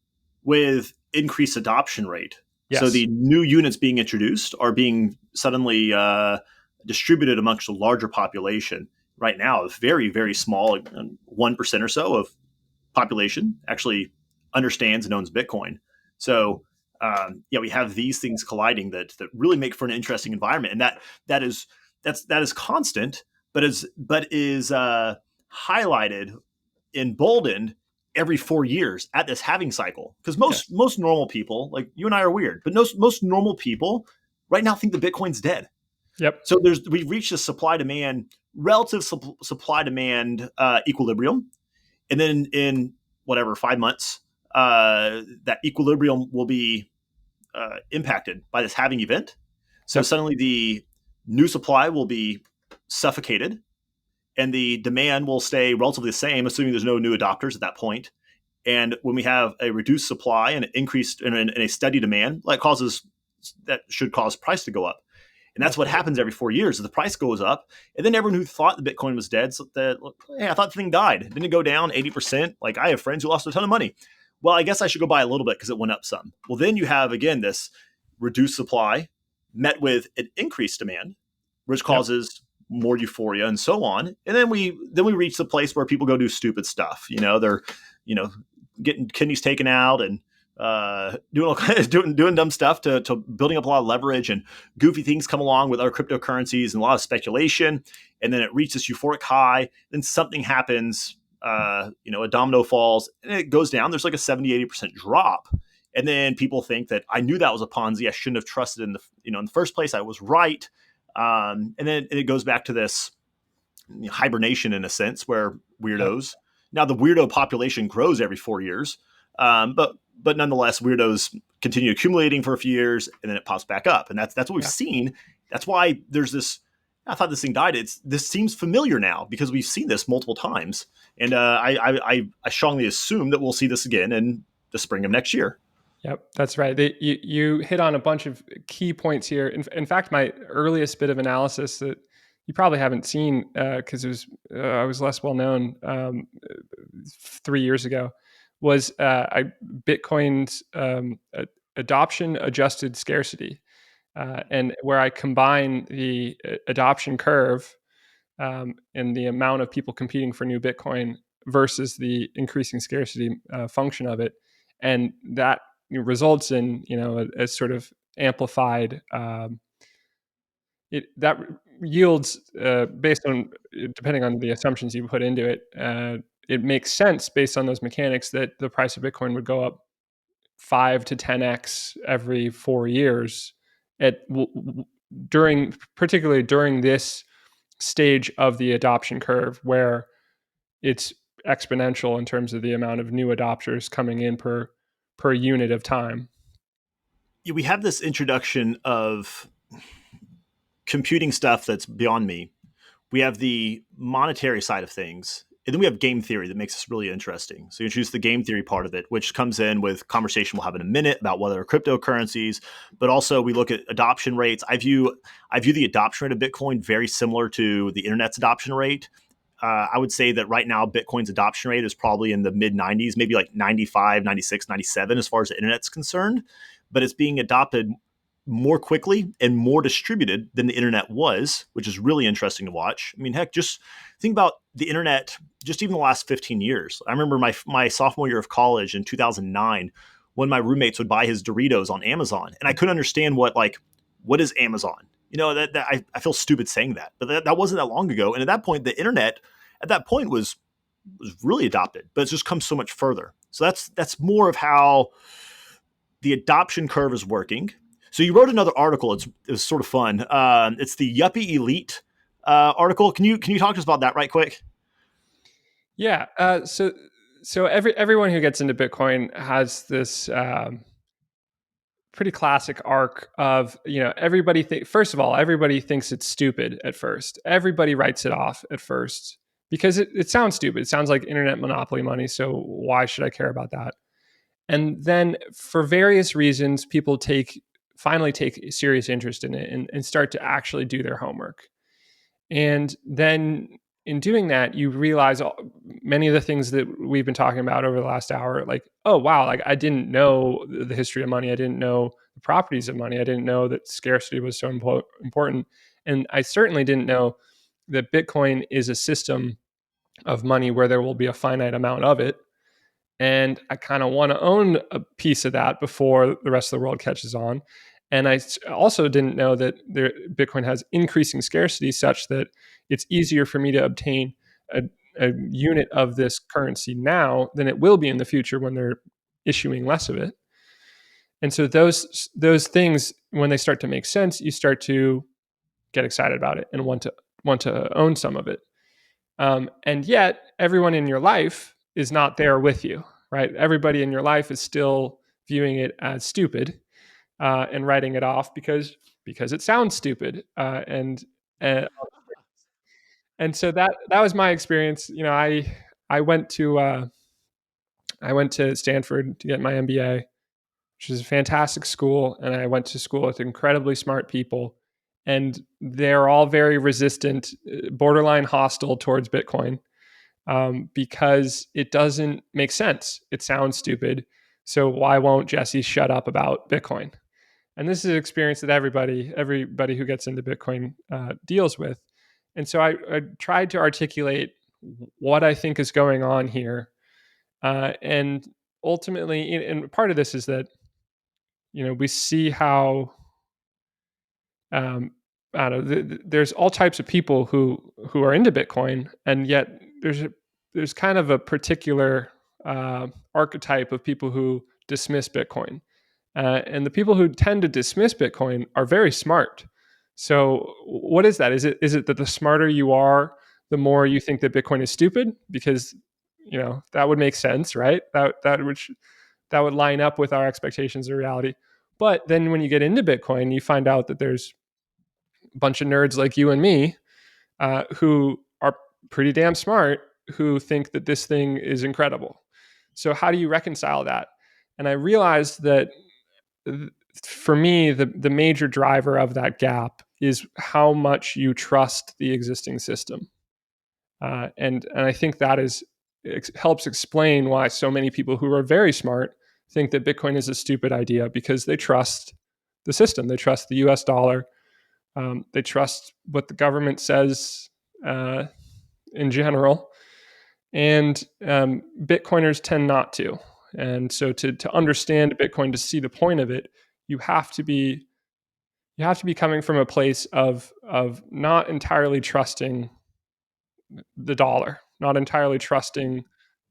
with increased adoption rate. So Yes. the new units being introduced are being suddenly distributed amongst a larger population. Right now, a very, very small 1% or so of population actually understands and owns Bitcoin. So yeah, we have these things colliding that really make for an interesting environment, and that is constant, but is highlighted, emboldened every 4 years at this halving cycle. Because Yes. most normal people, like you and I, are weird, but most normal people right now think that Bitcoin's dead. Yep. So we've reached a relative supply demand equilibrium, and then in whatever 5 months, that equilibrium will be impacted by this halving event. So Yep. suddenly the new supply will be suffocated, and the demand will stay relatively the same, assuming there's no new adopters at that point. And when we have a reduced supply and an increased and a steady demand, that should cause price to go up. And that's That's what right. happens every 4 years. The price goes up, and then everyone who thought the Bitcoin was dead, so hey, I thought the thing died. Didn't it go down 80%? Like I have friends who lost a ton of money. Well, I guess I should go buy a little bit because it went up some. Well, then you have again this reduced supply met with an increased demand, which Yep. causes more euphoria and so on. And then we reach the place where people go do stupid stuff. They're you know getting kidneys taken out and doing all kinds of doing dumb stuff to building up a lot of leverage, and goofy things come along with other cryptocurrencies and a lot of speculation, and then it reaches this euphoric high. Then something happens, a domino falls and it goes down. There's like a 70-80% drop, and then people think that I knew that was a Ponzi. I shouldn't have trusted in the first place. I was right. And then it goes back to this hibernation in a sense, where Yep. weirdos, now the weirdo population grows every 4 years, but nonetheless weirdos continue accumulating for a few years and then it pops back up, and that's what we've Yeah. seen. That's why there's this. I thought this thing died. This seems familiar now because we've seen this multiple times, and I strongly assume that we'll see this again in the spring of next year. Yep, that's right. You hit on a bunch of key points here. In fact, my earliest bit of analysis that you probably haven't seen because I was less well known 3 years ago was Bitcoin's adoption adjusted scarcity, and where I combine the adoption curve and the amount of people competing for new Bitcoin versus the increasing scarcity function of it, and that results in a sort of amplified it that yields based on depending on the assumptions you put into it. It makes sense based on those mechanics that the price of Bitcoin would go up 5 to 10x every 4 years at during particularly during this stage of the adoption curve where it's exponential in terms of the amount of new adopters coming in per unit of time. We have this introduction of computing stuff that's beyond me. We have the monetary side of things, and then we have game theory that makes this really interesting. So you introduce the game theory part of it, which comes in with conversation we'll have in a minute about what are cryptocurrencies, but also we look at adoption rates. I view the adoption rate of Bitcoin very similar to the internet's adoption rate. I would say that right now Bitcoin's adoption rate is probably in the mid 90s, maybe like 95, 96, 97 as far as the internet's concerned, but it's being adopted more quickly and more distributed than the internet was, which is really interesting to watch. I mean, heck, just think about the internet just even the last 15 years. I remember my sophomore year of college in 2009 when my roommates would buy his Doritos on Amazon, and I couldn't understand what is Amazon? I feel stupid saying that, but that wasn't that long ago. And at that point, the internet at that point was really adopted, but it's just come so much further. So that's more of how the adoption curve is working. So you wrote another article. It's sort of fun. It's the Yuppie Elite article. Can you talk to us about that right quick? Yeah. So everyone who gets into Bitcoin has this pretty classic arc of everybody first of all, everybody thinks it's stupid at first. Everybody writes it off at first because it sounds stupid. It sounds like internet monopoly money. So why should I care about that? And then for various reasons, people finally take serious interest in it and start to actually do their homework. And then in doing that, you realize many of the things that we've been talking about over the last hour, like, oh, wow, like I didn't know the history of money. I didn't know the properties of money. I didn't know that scarcity was so important. And I certainly didn't know that Bitcoin is a system of money where there will be a finite amount of it. And I kind of want to own a piece of that before the rest of the world catches on. And I also didn't know that Bitcoin has increasing scarcity such that it's easier for me to obtain a, a unit of this currency now than it will be in the future when they're issuing less of it. And so those things, when they start to make sense, you start to get excited about it and want to own some of it. And yet, everyone in your life is not there with you, right? Everybody in your life is still viewing it as stupid and writing it off because it sounds stupid. And and so that was my experience. I went to I went to Stanford to get my MBA, which is a fantastic school, and I went to school with incredibly smart people, and they're all very resistant, borderline hostile towards Bitcoin because it doesn't make sense. It sounds stupid. So why won't Jesse shut up about Bitcoin? And this is an experience that everybody who gets into Bitcoin deals with. And so I tried to articulate what I think is going on here, and ultimately, and part of this is that we see how I don't know. There's all types of people who are into Bitcoin, and yet there's kind of a particular archetype of people who dismiss Bitcoin, and the people who tend to dismiss Bitcoin are very smart. So what is that? Is it that the smarter you are, the more you think that Bitcoin is stupid? Because that would make sense, right? That would line up with our expectations of reality. But then when you get into Bitcoin, you find out that there's a bunch of nerds like you and me who are pretty damn smart, who think that this thing is incredible. So how do you reconcile that? And I realized that for me, the major driver of that gap is how much you trust the existing system, and I think that helps explain why so many people who are very smart think that Bitcoin is a stupid idea, because they trust the system, they trust the U.S. dollar, they trust what the government says uh, in general, and Bitcoiners tend not to. And so to understand Bitcoin, to see the point of it, you have to be coming from a place of not entirely trusting the dollar, not entirely trusting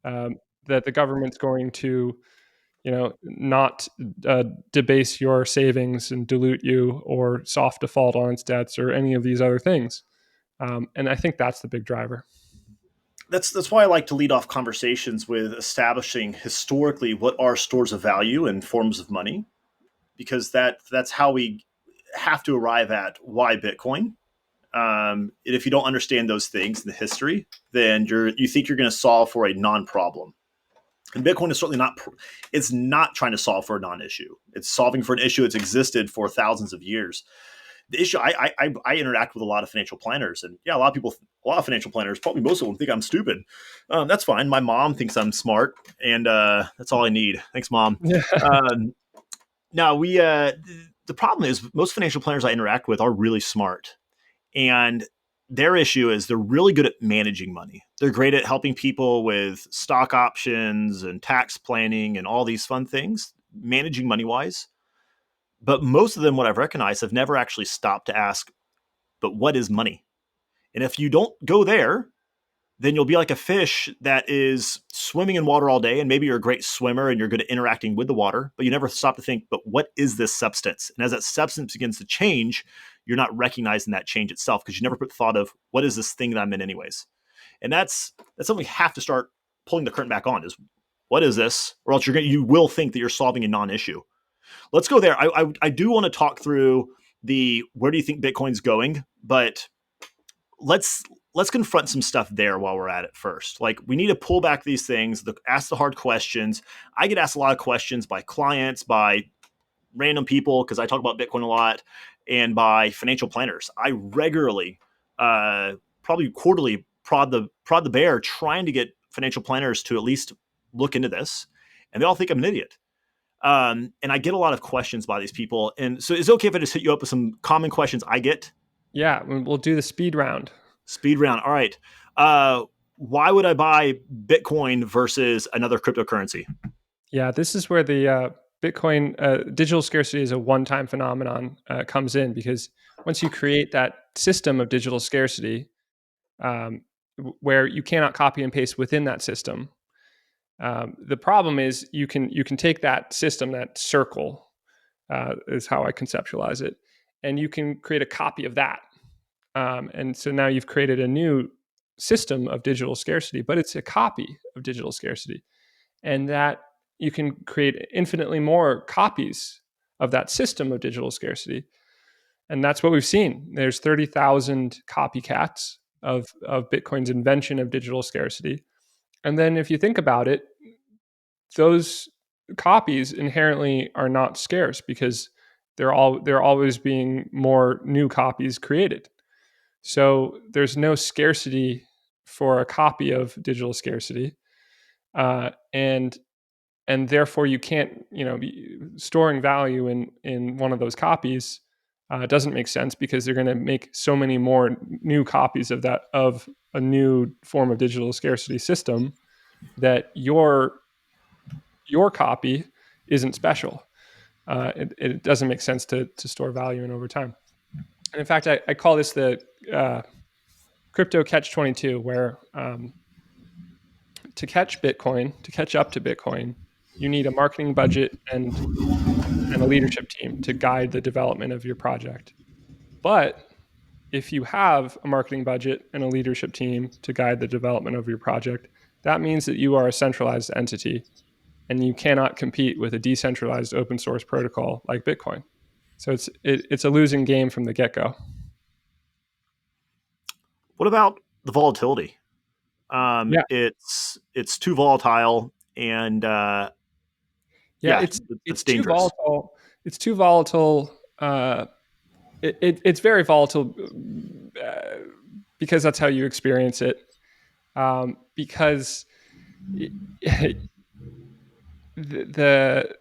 um, that the government's going to, not debase your savings and dilute you or soft default on its debts or any of these other things. And I think that's the big driver. That's why I like to lead off conversations with establishing historically what are stores of value and forms of money, because that's how we have to arrive at why Bitcoin. And if you don't understand those things in the history, then you think you're going to solve for a non-problem. And Bitcoin is certainly not. It's not trying to solve for a non-issue. It's solving for an issue that's existed for thousands of years. The issue, I interact with a lot of financial planners, and yeah, a lot of financial planners, probably most of them, think I'm stupid. That's fine. My mom thinks I'm smart, and that's all I need. Thanks, mom. Yeah. Um, now the problem is most financial planners I interact with are really smart, and their issue is they're really good at managing money. They're great at helping people with stock options and tax planning and all these fun things, managing money wise. But most of them, what I've recognized, have never actually stopped to ask, but what is money? And if you don't go there, then you'll be like a fish that is swimming in water all day. And maybe you're a great swimmer and you're good at interacting with the water, but you never stop to think, but what is this substance? And as that substance begins to change, you're not recognizing that change itself because you never put the thought of what is this thing that I'm in, anyways. And that's something we have to start pulling the curtain back on is what is this? Or else you will think that you're solving a non issue. Let's go there. I do want to talk through the where do you think Bitcoin's going, but let's let's confront some stuff there while we're at it first. Like we need to pull back these things, ask the hard questions. I get asked a lot of questions by clients, by random people because I talk about Bitcoin a lot, and by financial planners. I regularly, probably quarterly, prod the bear trying to get financial planners to at least look into this, and they all think I'm an idiot. And I get a lot of questions by these people. And so it's okay if I just hit you up with some common questions I get. Yeah, we'll do the speed round. Speed round. All right. Why would I buy Bitcoin versus another cryptocurrency? Yeah, this is where the Bitcoin digital scarcity is a one-time phenomenon comes in, because once you create that system of digital scarcity, um, where you cannot copy and paste within that system, the problem is you can take that system, that circle, is how I conceptualize it, and you can create a copy of that. And so now you've created a new system of digital scarcity, but it's a copy of digital scarcity, and that you can create infinitely more copies of that system of digital scarcity. And that's what we've seen. There's 30,000 copycats of Bitcoin's invention of digital scarcity. And then if you think about it, those copies inherently are not scarce because they're always being more new copies created. So there's no scarcity for a copy of digital scarcity, and therefore you can't, storing value in one of those copies doesn't make sense, because they're going to make so many more new copies of a new form of digital scarcity system that your copy isn't special. It doesn't make sense to store value in over time. And in fact, I call this the crypto catch 22, where to catch Bitcoin, to catch up to Bitcoin, you need a marketing budget and a leadership team to guide the development of your project. But if you have a marketing budget and a leadership team to guide the development of your project, that means that you are a centralized entity and you cannot compete with a decentralized open source protocol like Bitcoin. So it's a losing game from the get go. What about the volatility? Yeah, It's too volatile, and yeah, yeah, it's it's too dangerous. volatile. It's too volatile. It's very volatile because that's how you experience it. Because it, the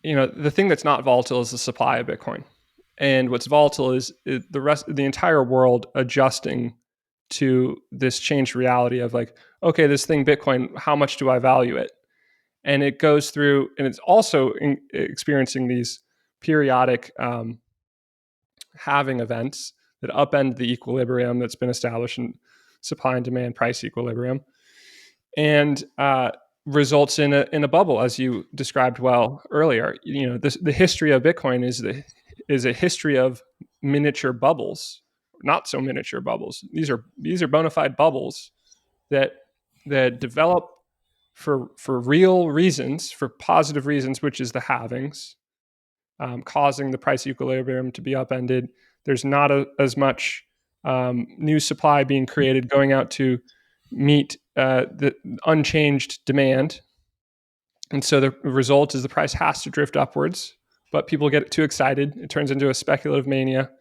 the thing that's not volatile is the supply of Bitcoin, and what's volatile is the entire world adjusting to this changed reality of like, okay, this thing Bitcoin, how much do I value it? And it goes through, and it's also experiencing these periodic halving events that upend the equilibrium that's been established in supply and demand price equilibrium, and results in a bubble, as you described well earlier. The history of Bitcoin is a history of miniature bubbles, not so miniature bubbles. These are bona fide bubbles that develop for real reasons, for positive reasons, which is the halvings, causing the price equilibrium to be upended. There's not as much new supply being created going out to meet the unchanged demand. And so the result is the price has to drift upwards, but people get too excited. It turns into a speculative mania.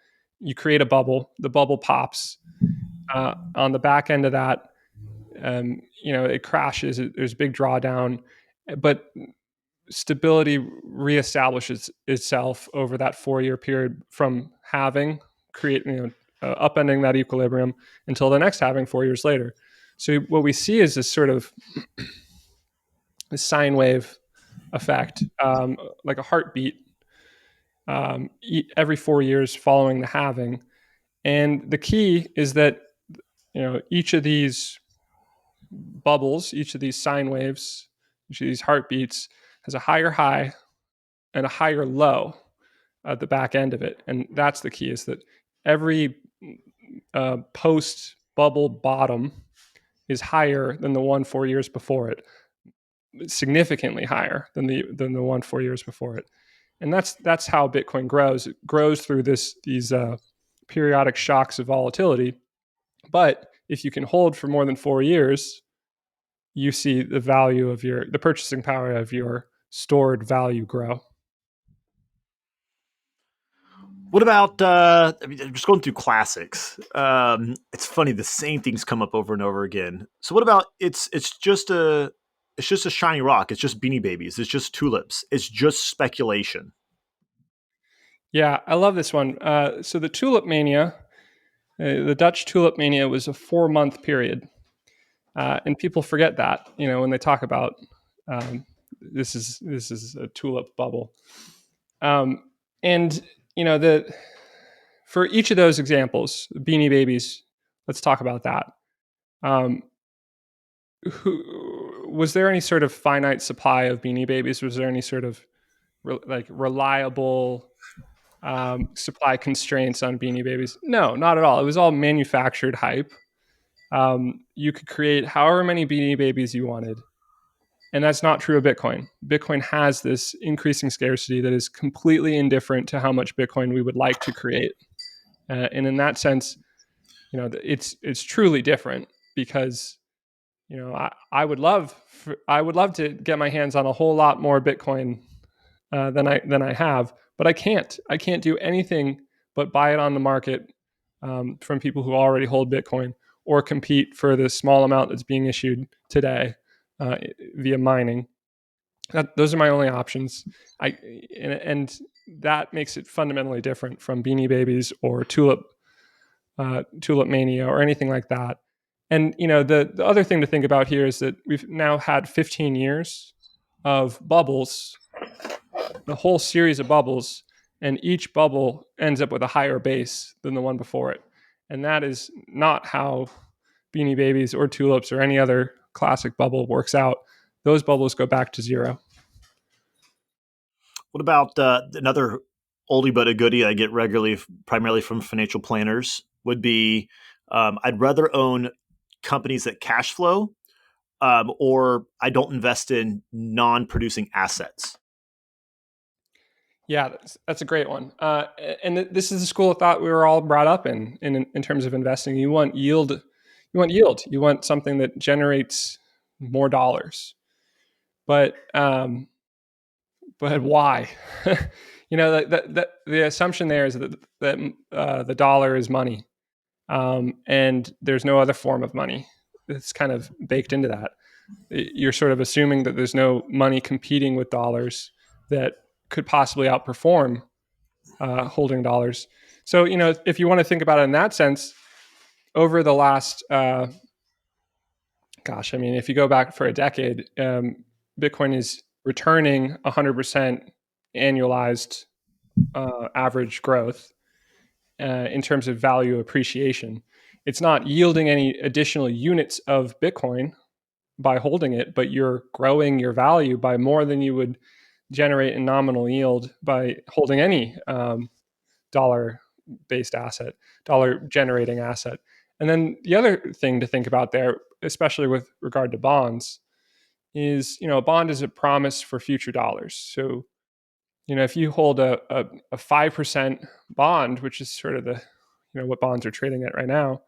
You create a bubble, the bubble pops. On the back end of that, it crashes. There's a big drawdown, but stability reestablishes itself over that 4-year period from having creating upending that equilibrium until the next having 4 years later. So what we see is this sort of this sine wave effect, like a heartbeat, every 4 years following the halving. And the key is that each of these bubbles, each of these sine waves, each of these heartbeats has a higher high and a higher low at the back end of it. And that's the key, is that every post bubble bottom is higher than the one 4 years before it, significantly higher than the one 4 years before it. And that's how Bitcoin grows. It grows through these periodic shocks of volatility. But if you can hold for more than 4 years, you see the value of the purchasing power of your stored value grow. What about? I mean, I'm just going through classics. It's funny, the same things come up over and over again. So what about? It's just a shiny rock. It's just Beanie Babies. It's just tulips. It's just speculation. Yeah, I love this one. So the tulip mania, the Dutch tulip mania, was a 4-month period, and people forget that when they talk about this is a tulip bubble, and the for each of those examples, Beanie Babies. Let's talk about that. Um, was there any sort of finite supply of Beanie Babies? Was there any sort of reliable supply constraints on Beanie Babies? No, not at all. It was all manufactured hype. You could create however many Beanie Babies you wanted. And that's not true of Bitcoin. Bitcoin has this increasing scarcity that is completely indifferent to how much Bitcoin we would like to create. And in that sense, it's truly different because I would love to get my hands on a whole lot more Bitcoin than I have, but I can't. I can't do anything but buy it on the market from people who already hold Bitcoin, or compete for the small amount that's being issued today via mining. Those are my only options. And that makes it fundamentally different from Beanie Babies or Tulip Mania or anything like that. And the other thing to think about here is that we've now had 15 years of bubbles, the whole series of bubbles, and each bubble ends up with a higher base than the one before it. And that is not how Beanie Babies or tulips or any other classic bubble works out. Those bubbles go back to zero. What about another oldie but a goodie I get regularly, primarily from financial planners, would be I'd rather own companies that cash flow, or I don't invest in non-producing assets. Yeah, that's a great one. And this is the school of thought we were all brought up in terms of investing. You want yield. You want yield. You want something that generates more dollars. But why? The assumption there is that the dollar is money, and there's no other form of money. It's kind of baked into that. You're sort of assuming that there's no money competing with dollars that could possibly outperform holding dollars. So, if you want to think about it in that sense, over the last, if you go back for a decade, Bitcoin is returning 100% annualized average growth in terms of value appreciation. It's not yielding any additional units of Bitcoin by holding it, but you're growing your value by more than you would generate in nominal yield by holding any dollar based asset, dollar generating asset. And then the other thing to think about there, especially with regard to bonds, is a bond is a promise for future dollars. So if you hold a 5% bond, which is sort of the what bonds are trading at right now,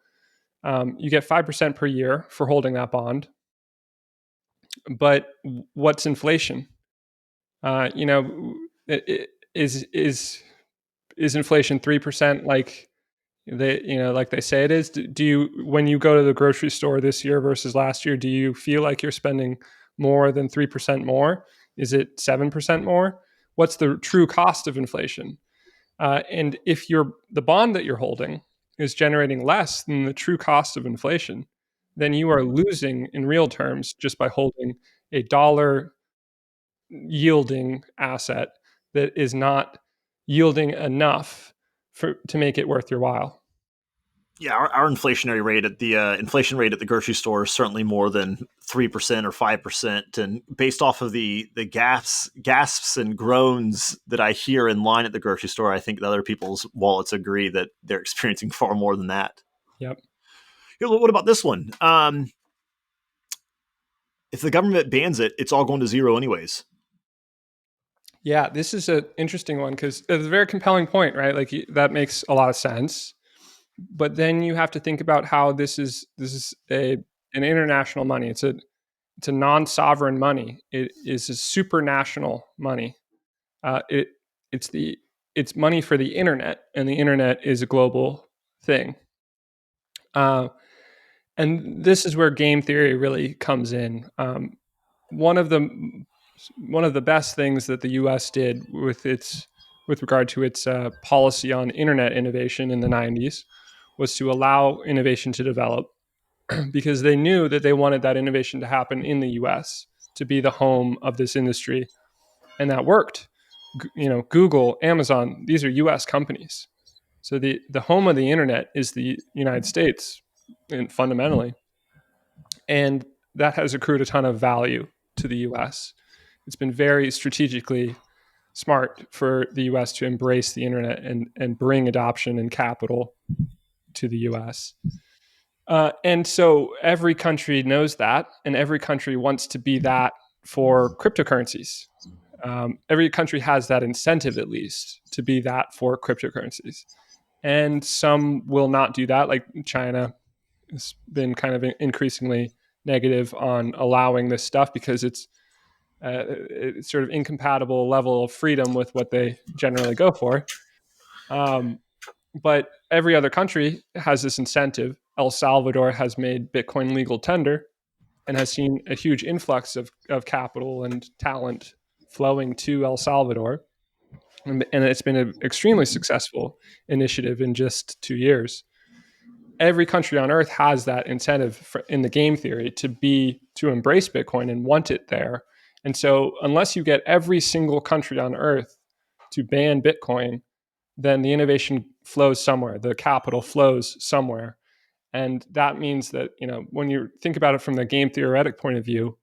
you get 5% per year for holding that bond. But what's inflation? Is inflation 3% like they say it is? Do you, when you go to the grocery store this year versus last year, do you feel like you're spending more than 3% more? Is it 7% more? What's the true cost of inflation? And if the bond that you're holding is generating less than the true cost of inflation, then you are losing in real terms just by holding a dollar yielding asset that is not yielding enough to make it worth your while. Yeah, our inflationary rate at the inflation rate at the grocery store is certainly more than 3% or 5%, and based off of the gasps and groans that I hear in line at the grocery store, I think that other people's wallets agree that they're experiencing far more than that. Yep. Here, what about this one? If the government bans it, it's all going to zero anyways. Yeah, this is an interesting one because it's a very compelling point, right? Like that makes a lot of sense. But then you have to think about how this is an international money. It's a non-sovereign money. It is a supranational money. Uh, it it's money for the internet, and the internet is a global thing. Uh, and this is where game theory really comes in. One of the one of the best things that the U.S. did with regard to its policy on internet innovation in the 90s was to allow innovation to develop because they knew that they wanted that innovation to happen in the US to be the home of this industry. And that worked. Google, Amazon, these are US companies. So the home of the internet is the United States, and fundamentally. And that has accrued a ton of value to the US. It's been very strategically smart for the US to embrace the internet and bring adoption and capital to the US. And so every country knows that, and every country wants to be that for cryptocurrencies. Every country has that incentive, at least, to be that for cryptocurrencies. And some will not do that, like China has been kind of increasingly negative on allowing this stuff because it's sort of incompatible level of freedom with what they generally go for. Um, but every other country has this incentive. El Salvador has made Bitcoin legal tender and has seen a huge influx of capital and talent flowing to El Salvador. And it's been an extremely successful initiative in just 2 years. Every country on earth has that incentive in the game theory to embrace Bitcoin and want it there. And so unless you get every single country on earth to ban Bitcoin, then the innovation flows somewhere, the capital flows somewhere. And that means that, when you think about it from the game theoretic point of view,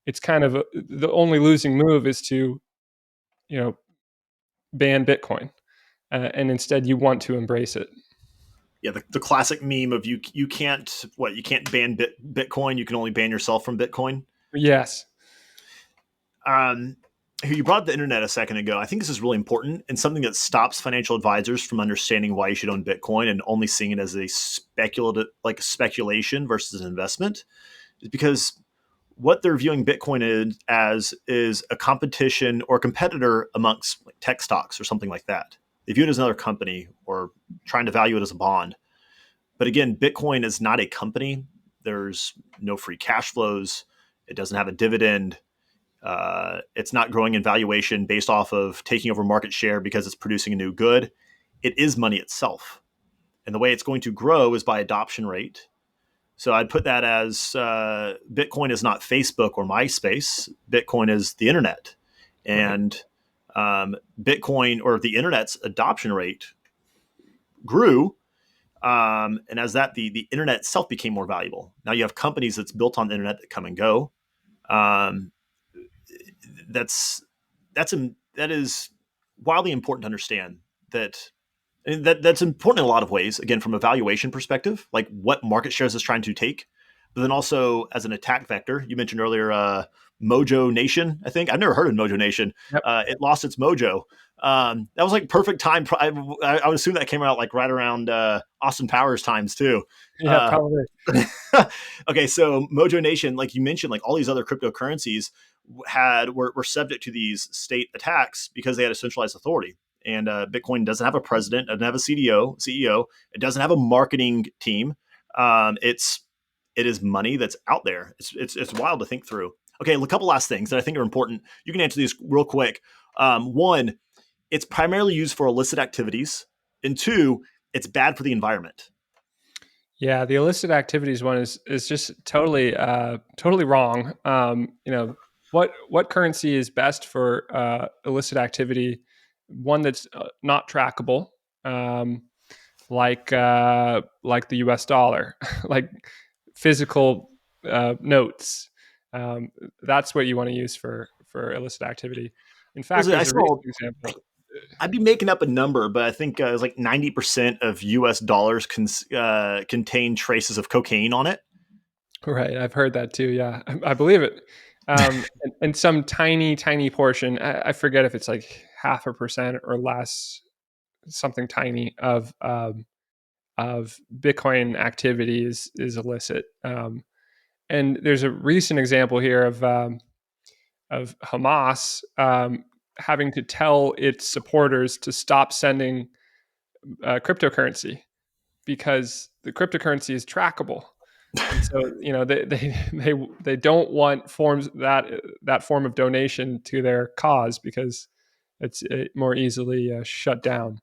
it's kind of the only losing move is to, ban Bitcoin. and instead you want to embrace it. Yeah, the classic meme of you can't you can't ban Bitcoin, you can only ban yourself from Bitcoin. Yes. Um, you brought up the internet a second ago. I think this is really important and something that stops financial advisors from understanding why you should own Bitcoin and only seeing it as a speculative, like a speculation versus an investment, is because what they're viewing Bitcoin as is a competition or a competitor amongst like tech stocks or something like that. They view it as another company or trying to value it as a bond. But again, Bitcoin is not a company. There's no free cash flows. It doesn't have a dividend. It's not growing in valuation based off of taking over market share because it's producing a new good. It is money itself. And the way it's going to grow is by adoption rate. So I'd put that as Bitcoin is not Facebook or MySpace. Bitcoin is the internet. Right. And Bitcoin or the internet's adoption rate grew. And as the internet itself became more valuable. Now you have companies that's built on the internet that come and go. Um, that's that is wildly important to understand that that's important in a lot of ways. Again, from a valuation perspective, like what market shares is trying to take, but then also as an attack vector. You mentioned earlier, Mojo Nation. I think I've never heard of Mojo Nation. Yep. It lost its mojo. That was like perfect time. I would assume that came out like right around Austin Powers times too. Yeah, Uh, probably. okay, so Mojo Nation, like you mentioned, like all these other cryptocurrencies were subject to these state attacks because they had a centralized authority. And Bitcoin doesn't have a president, doesn't have a CEO. It doesn't have a marketing team. It is money that's out there. It's wild to think through. Okay, a couple last things that I think are important. You can answer these real quick. One, it's primarily used for illicit activities, and two, it's bad for the environment. Yeah, the illicit activities one is just totally totally wrong. What currency is best for illicit activity? One that's not trackable, um, like the U.S. dollar, like physical notes. Um, that's what you want to use for illicit activity. In fact, Listen, I there's a recent saw example. I'd be making up a number, but I think it was like 90% of US dollars contain traces of cocaine on it. Right, I've heard that too. Yeah, I believe it. And some tiny, tiny portion. I forget if it's like 0.5% or less, something tiny of Bitcoin activity is illicit. And there's a recent example here of Hamas having to tell its supporters to stop sending cryptocurrency because the cryptocurrency is trackable. And so, they don't want forms that form of donation to their cause because it's more easily shut down.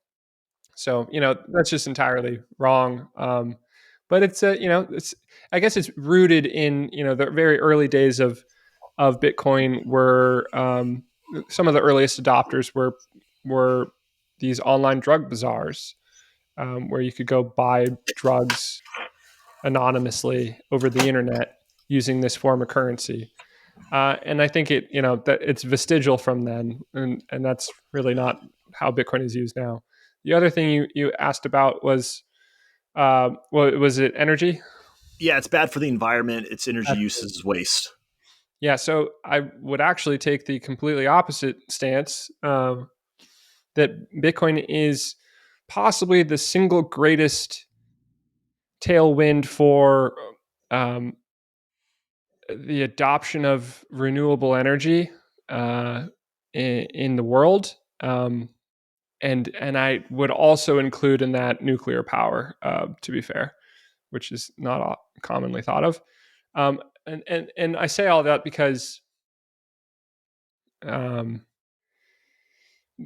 So, that's just entirely wrong. But it's I guess it's rooted in the very early days of Bitcoin, where some of the earliest adopters were these online drug bazaars, where you could go buy drugs anonymously over the internet using this form of currency. And I think that it's vestigial from then, and that's really not how Bitcoin is used now. The other thing you asked about was, was it energy? Yeah, it's bad for the environment. Its energy use is waste. Yeah, so I would actually take the completely opposite stance, that Bitcoin is possibly the single greatest tailwind for um, the adoption of renewable energy in the world, and I would also include in that nuclear power. To be fair, which is not commonly thought of, and I say all that because um,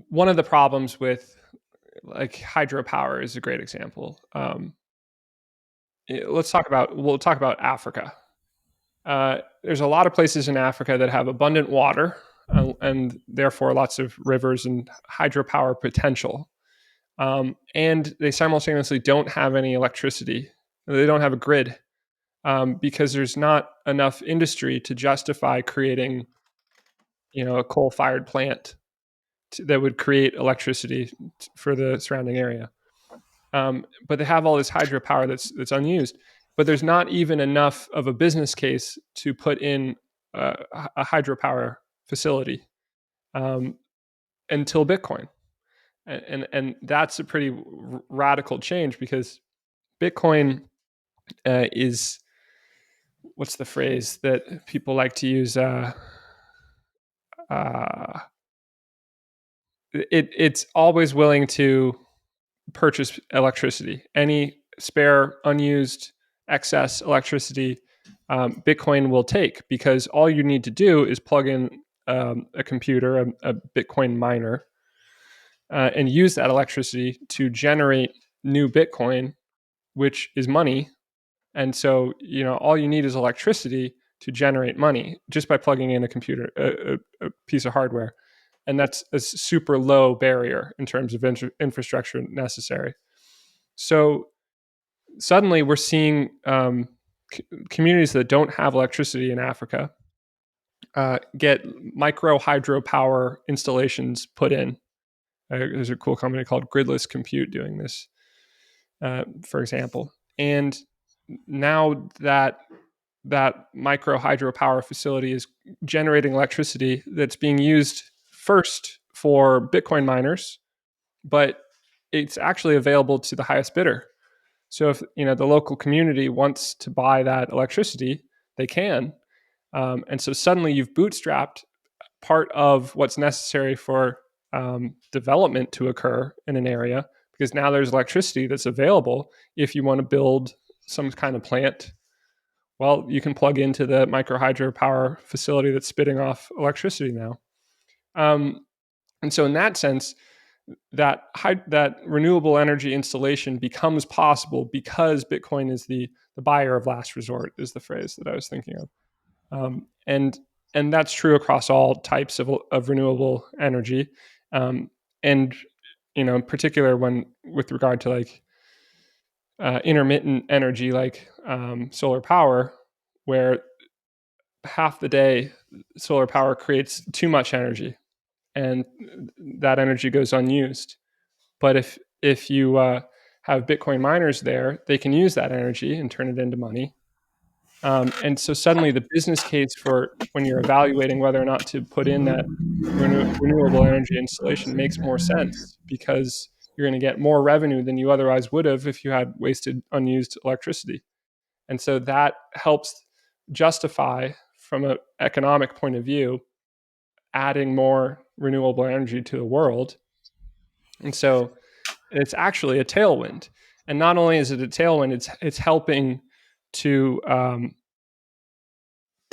one of the problems with like hydropower is a great example. We'll talk about Africa. There's a lot of places in Africa that have abundant water, and therefore lots of rivers and hydropower potential. And they simultaneously don't have any electricity. They don't have a grid, because there's not enough industry to justify creating, a coal-fired plant that would create electricity for the surrounding area. But they have all this hydropower that's unused. But there's not even enough of a business case to put in a hydropower facility um, until Bitcoin, and that's a pretty radical change because Bitcoin is, what's the phrase that people like to use? Uh, it's always willing to purchase electricity. Any spare, unused, excess electricity, Bitcoin will take, because all you need to do is plug in a computer, a Bitcoin miner, and use that electricity to generate new Bitcoin, which is money. And so, all you need is electricity to generate money just by plugging in a computer, a piece of hardware. And that's a super low barrier in terms of infrastructure necessary. So suddenly we're seeing communities that don't have electricity in Africa get micro hydropower installations put in. There's a cool company called Gridless Compute doing this, for example. And now that micro hydropower facility is generating electricity that's being used first for Bitcoin miners, but it's actually available to the highest bidder. So if the local community wants to buy that electricity, they can. And so suddenly you've bootstrapped part of what's necessary for development to occur in an area, because now there's electricity that's available. If you want to build some kind of plant, well, you can plug into the micro hydropower facility that's spitting off electricity now. And so in that sense, that renewable energy installation becomes possible because Bitcoin is the buyer of last resort, is the phrase that I was thinking of. And that's true across all types of renewable energy. And in particular, when with regard to like intermittent energy, like solar power, where half the day solar power creates too much energy, and that energy goes unused. But if you have Bitcoin miners there, they can use that energy and turn it into money. And so suddenly the business case for when you're evaluating whether or not to put in that renewable energy installation makes more sense, because you're going to get more revenue than you otherwise would have if you had wasted unused electricity. And so that helps justify, from an economic point of view, adding more renewable energy to the world. And so it's actually a tailwind. And not only is it a tailwind, it's helping to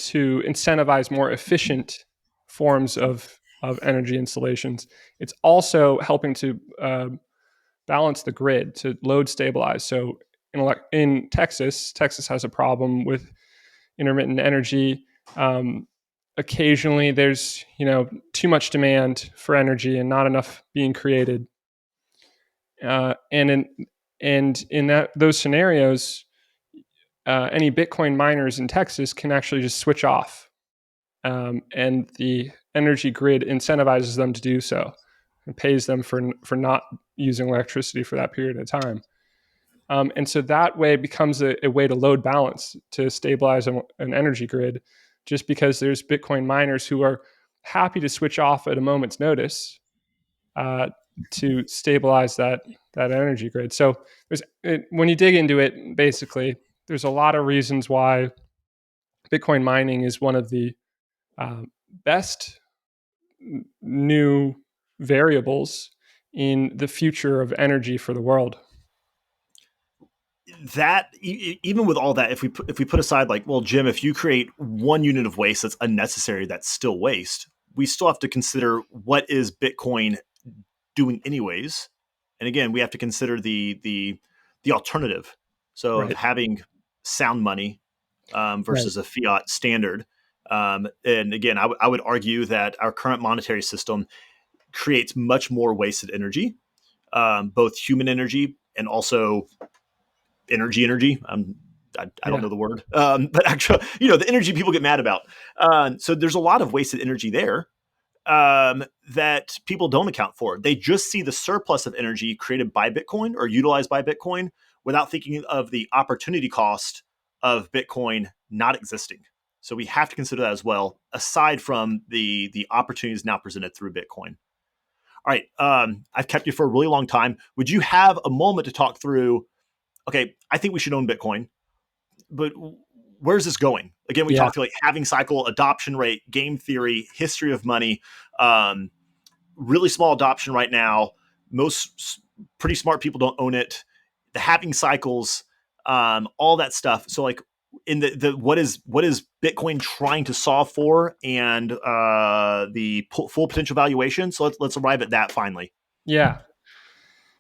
incentivize more efficient forms of energy installations. It's also helping to balance the grid, to load stabilize. So in Texas has a problem with intermittent energy. Occasionally, there's too much demand for energy and not enough being created. And in those scenarios, any Bitcoin miners in Texas can actually just switch off, and the energy grid incentivizes them to do so and pays them for not using electricity for that period of time. And so that way it becomes a way to load balance, to stabilize an energy grid, just because there's Bitcoin miners who are happy to switch off at a moment's notice uh, to stabilize that energy grid. So when you dig into it, basically, there's a lot of reasons why Bitcoin mining is one of the best new variables in the future of energy for the world. That even with all that, if we put aside, like, well, Jim, if you create one unit of waste that's unnecessary, that's still waste. We still have to consider what is Bitcoin doing anyways. And again, we have to consider the alternative. So of Right. having sound money Right. versus a fiat standard. And again, I would argue that our current monetary system creates much more wasted energy, both human energy and also energy. I don't Yeah. know the word, but actually, the energy people get mad about. So there's a lot of wasted energy there. that people don't account for. They just see the surplus of energy created by Bitcoin or utilized by Bitcoin without thinking of the opportunity cost of Bitcoin not existing. So we have to consider that as well, aside from the opportunities now presented through Bitcoin. All right, I've kept you for a really long time. Would you have a moment to talk through? Okay, I think we should own Bitcoin, but where's this going? Again, we Yeah. talked to like halving cycle, adoption rate, game theory, history of money. Really small adoption right now. Most pretty smart people don't own it. The halving cycles, all that stuff. So like in the what is Bitcoin trying to solve for, and the full potential valuation. So let's arrive at that finally. Yeah.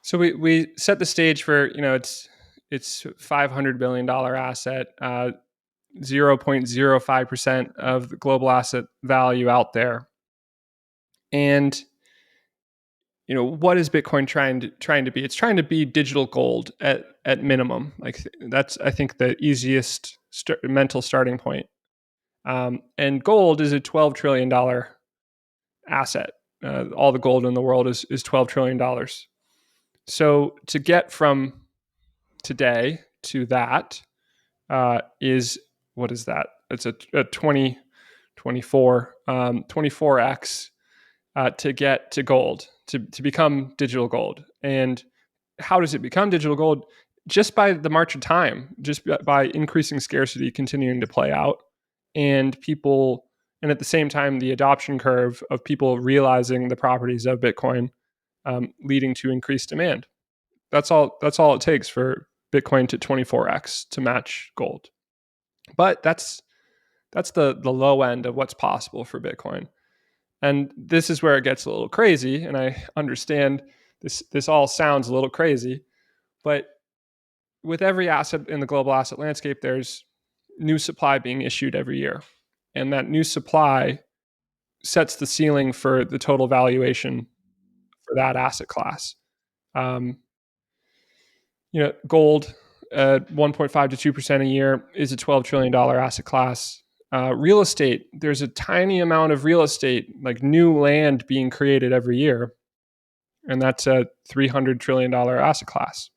So we set the stage for, it's $500 billion asset, 0.05% of the global asset value out there. And what is Bitcoin trying to be? It's trying to be digital gold at minimum. Like that's, I think, the easiest mental starting point. And gold is a $12 trillion asset. All the gold in the world is $12 trillion. So to get from today to that is, what is that? It's a 24x to get to gold, to become digital gold. And how does it become digital gold? Just by the march of time, just by increasing scarcity continuing to play out, and people, and at the same time, the adoption curve of people realizing the properties of Bitcoin, leading to increased demand. That's all. That's all it takes for Bitcoin to 24x to match gold. But that's the low end of what's possible for Bitcoin. And this is where it gets a little crazy. And I understand this all sounds a little crazy, but with every asset in the global asset landscape, there's new supply being issued every year. And that new supply sets the ceiling for the total valuation for that asset class. Um, Gold at 1.5 to 2% a year is a $12 trillion asset class. Real estate, there's a tiny amount of real estate, like new land being created every year, and that's a $300 trillion asset class.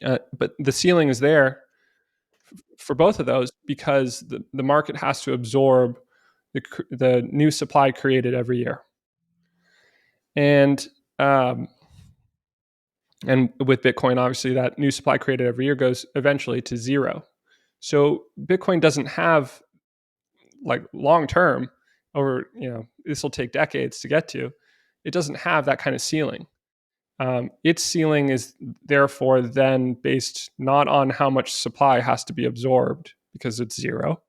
But the ceiling is there for both of those because the market has to absorb the new supply created every year. And and with Bitcoin, obviously, that new supply created every year goes eventually to zero. So Bitcoin doesn't have, like, long term, or this will take decades to get to. It doesn't have that kind of ceiling. Its ceiling is therefore then based not on how much supply has to be absorbed because it's zero,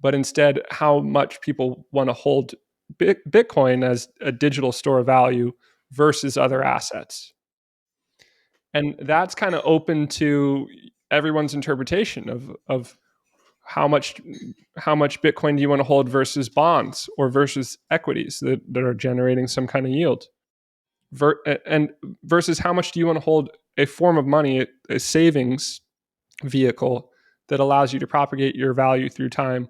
but instead how much people want to hold Bitcoin as a digital store of value versus other assets. And that's kind of open to everyone's interpretation of how much Bitcoin do you want to hold versus bonds or versus equities that are generating some kind of yield, and versus how much do you want to hold a form of money, a savings vehicle that allows you to propagate your value through time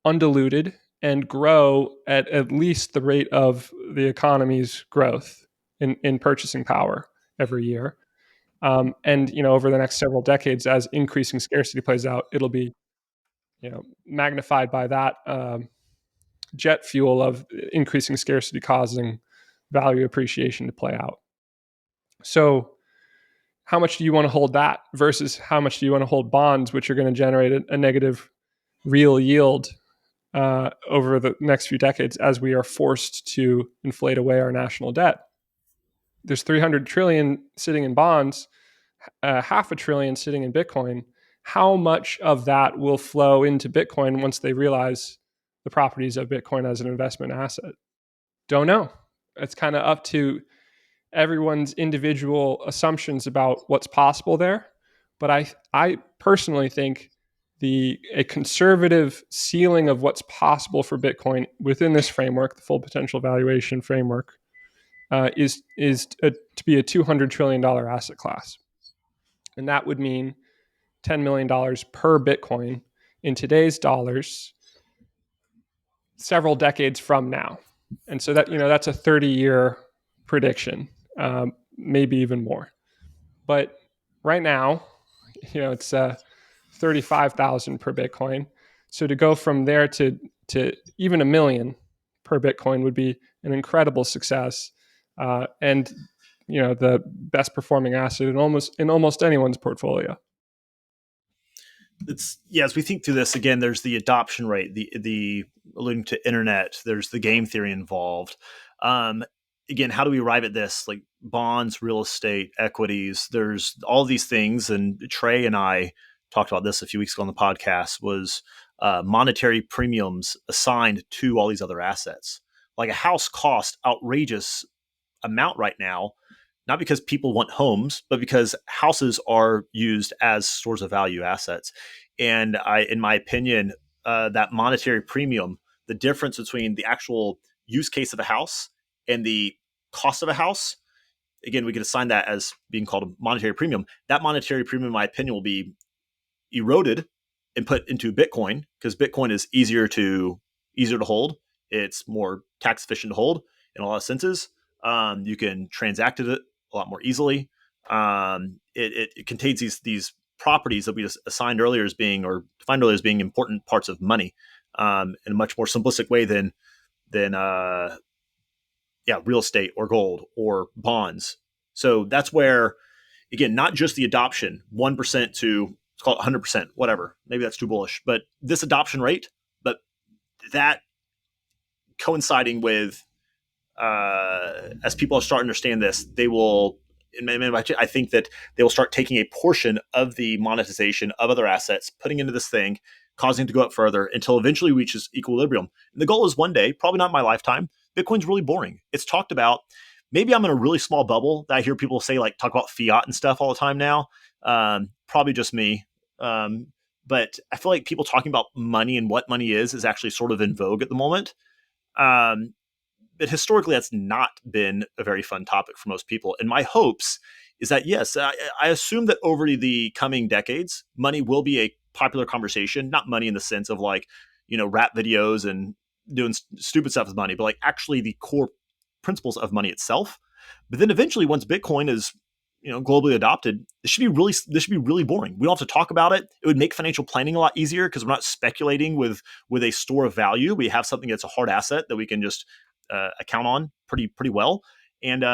undiluted and grow at least the rate of the economy's growth in purchasing power every year. And over the next several decades, as increasing scarcity plays out, it'll be magnified by that jet fuel of increasing scarcity causing value appreciation to play out. So how much do you want to hold that versus how much do you want to hold bonds, which are going to generate a negative real yield over the next few decades as we are forced to inflate away our national debt? There's 300 trillion sitting in bonds, half a trillion sitting in Bitcoin. How much of that will flow into Bitcoin once they realize the properties of Bitcoin as an investment asset? Don't know. It's kind of up to everyone's individual assumptions about what's possible there. But I personally think a conservative ceiling of what's possible for Bitcoin within this framework, the full potential valuation framework, to be a $200 trillion asset class. And that would mean $10 million per Bitcoin in today's dollars several decades from now. And so that, that's a 30-year prediction, maybe even more. But right now, it's 35,000 per Bitcoin. So to go from there to even a million per Bitcoin would be an incredible success, and the best performing asset in almost anyone's portfolio. It's yeah. As we think through this again, there's the adoption rate, the alluding to internet. There's the game theory involved. Um, Again, how do we arrive at this? Like bonds, real estate, equities. There's all these things, and Trey and I talked about this a few weeks ago on the podcast. Was monetary premiums assigned to all these other assets? Like a house cost outrageous amount right now, not because people want homes, but because houses are used as stores of value assets. And in my opinion, that monetary premium, the difference between the actual use case of a house and the cost of a house, again, we could assign that as being called a monetary premium. That monetary premium, in my opinion, will be eroded and put into Bitcoin because Bitcoin is easier to hold. It's more tax efficient to hold in a lot of senses. You can transact it a lot more easily. It contains these properties that we just assigned earlier as being or defined earlier as being important parts of money in a much more simplistic way than real estate or gold or bonds. So that's where again, not just the adoption, 1% to let's call it 100%, whatever. Maybe that's too bullish, but this adoption rate, but that coinciding with as people start to understand this, they will. I think that they will start taking a portion of the monetization of other assets, putting into this thing, causing it to go up further until eventually reaches equilibrium. And the goal is one day, probably not in my lifetime. Bitcoin's really boring. It's talked about. Maybe I'm in a really small bubble that I hear people say, like, talk about fiat and stuff all the time now. Probably just me. Um, but I feel like people talking about money and what money is actually sort of in vogue at the moment. Um, but historically, that's not been a very fun topic for most people. And my hopes is that, yes, I assume that over the coming decades, money will be a popular conversation, not money in the sense of like, rap videos and doing stupid stuff with money, but like actually the core principles of money itself. But then eventually, once Bitcoin is globally adopted, this should be really boring. We don't have to talk about it. It would make financial planning a lot easier because we're not speculating with a store of value. We have something that's a hard asset that we can just account on pretty well. And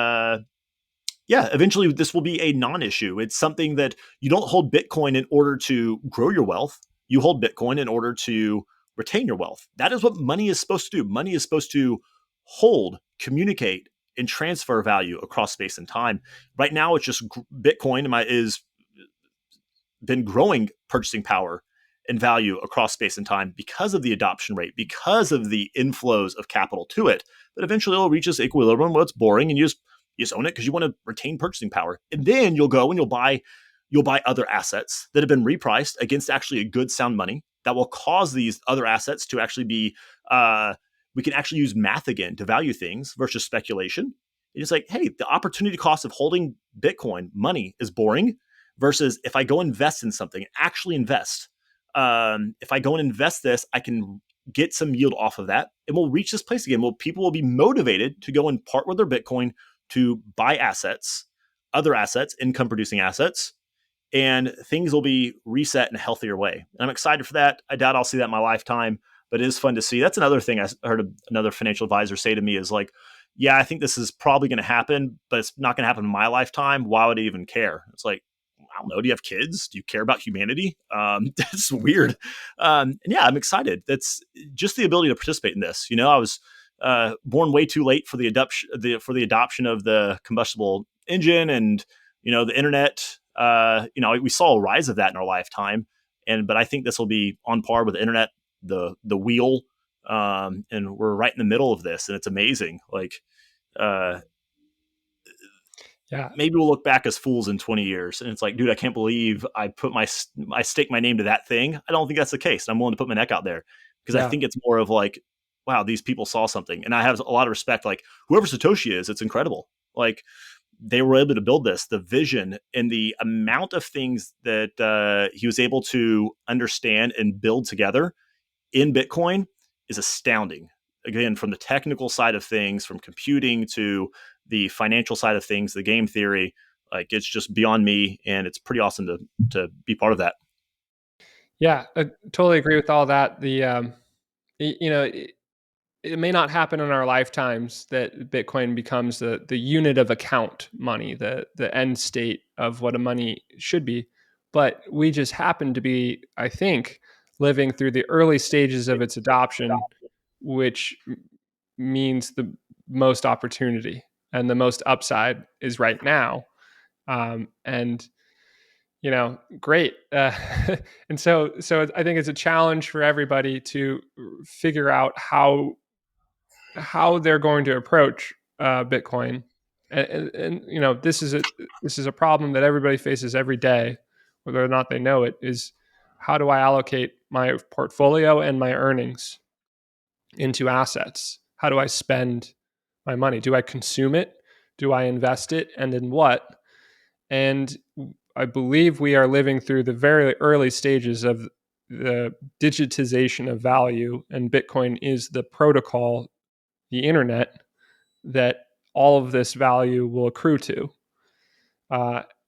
eventually this will be a non-issue. It's something that you don't hold Bitcoin in order to grow your wealth. You hold Bitcoin in order to retain your wealth. That is what money is supposed to do. Money is supposed to hold, communicate, and transfer value across space and time. Right now, it's just Bitcoin is been growing purchasing power and value across space and time because of the adoption rate, because of the inflows of capital to it. But eventually it'll reach this equilibrium where it's boring and you just own it because you want to retain purchasing power. And then you'll go and you'll buy other assets that have been repriced against actually a good sound money that will cause these other assets to actually be we can actually use math again to value things versus speculation. It's like, hey, the opportunity cost of holding Bitcoin money is boring versus if I go invest in something, actually invest. If I go and invest this, I can get some yield off of that. And we'll reach this place again. Well, people will be motivated to go and part with their Bitcoin to buy assets, other assets, income producing assets, and things will be reset in a healthier way. And I'm excited for that. I doubt I'll see that in my lifetime, but it is fun to see. That's another thing I heard another financial advisor say to me is like, yeah, I think this is probably going to happen, but it's not going to happen in my lifetime. Why would I even care? It's like, I don't know. Do you have kids? Do you care about humanity? It's weird. And yeah, I'm excited. That's just the ability to participate in this. I was born way too late for the adoption of the combustible engine and the internet. We saw a rise of that in our lifetime, but I think this will be on par with the internet, the wheel, and we're right in the middle of this, and it's amazing. Like, uh, Yeah, maybe we'll look back as fools in 20 years, and it's like, dude, I can't believe I stake my name to that thing. I don't think that's the case. I'm willing to put my neck out there because I yeah, think it's more of like, wow, these people saw something, and I have a lot of respect. Like whoever Satoshi is, it's incredible. Like they were able to build this, the vision and the amount of things that he was able to understand and build together in Bitcoin is astounding. Again, from the technical side of things, from computing to the financial side of things, the game theory, like it's just beyond me, and it's pretty awesome to be part of that. Yeah, I totally agree with all that. You know, it may not happen in our lifetimes that Bitcoin becomes the unit of account money, the end state of what a money should be. But we just happen to be, I think, living through the early stages of its adoption, which means the most opportunity and the most upside is right now. And great. And so I think it's a challenge for everybody to figure out how they're going to approach Bitcoin. And this is a problem that everybody faces every day, whether or not they know it. Is how do I allocate my portfolio and my earnings into assets? How do I spend my money? Do I consume it? Do I invest it? And in what? And I believe we are living through the very early stages of the digitization of value, and Bitcoin is the protocol, the internet, that all of this value will accrue to.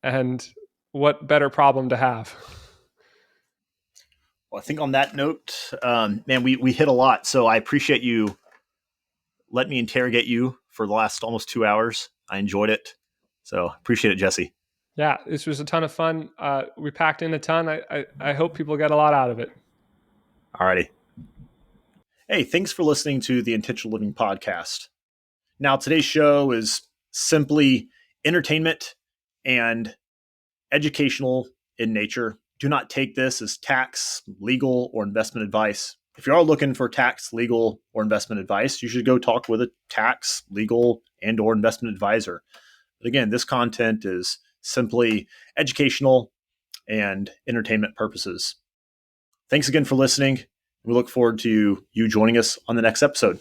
And what better problem to have? Well, I think on that note, man, we hit a lot. So I appreciate you letting me interrogate you for the last almost 2 hours. I enjoyed it. So appreciate it, Jesse. Yeah, this was a ton of fun. We packed in a ton. I hope people get a lot out of it. Alrighty. Hey, thanks for listening to the Intentional Living Podcast. Now, today's show is simply entertainment and educational in nature. Do not take this as tax, legal, or investment advice. If you are looking for tax, legal, or investment advice, you should go talk with a tax, legal, and or investment advisor. But again, this content is simply educational and entertainment purposes. Thanks again for listening. We look forward to you joining us on the next episode.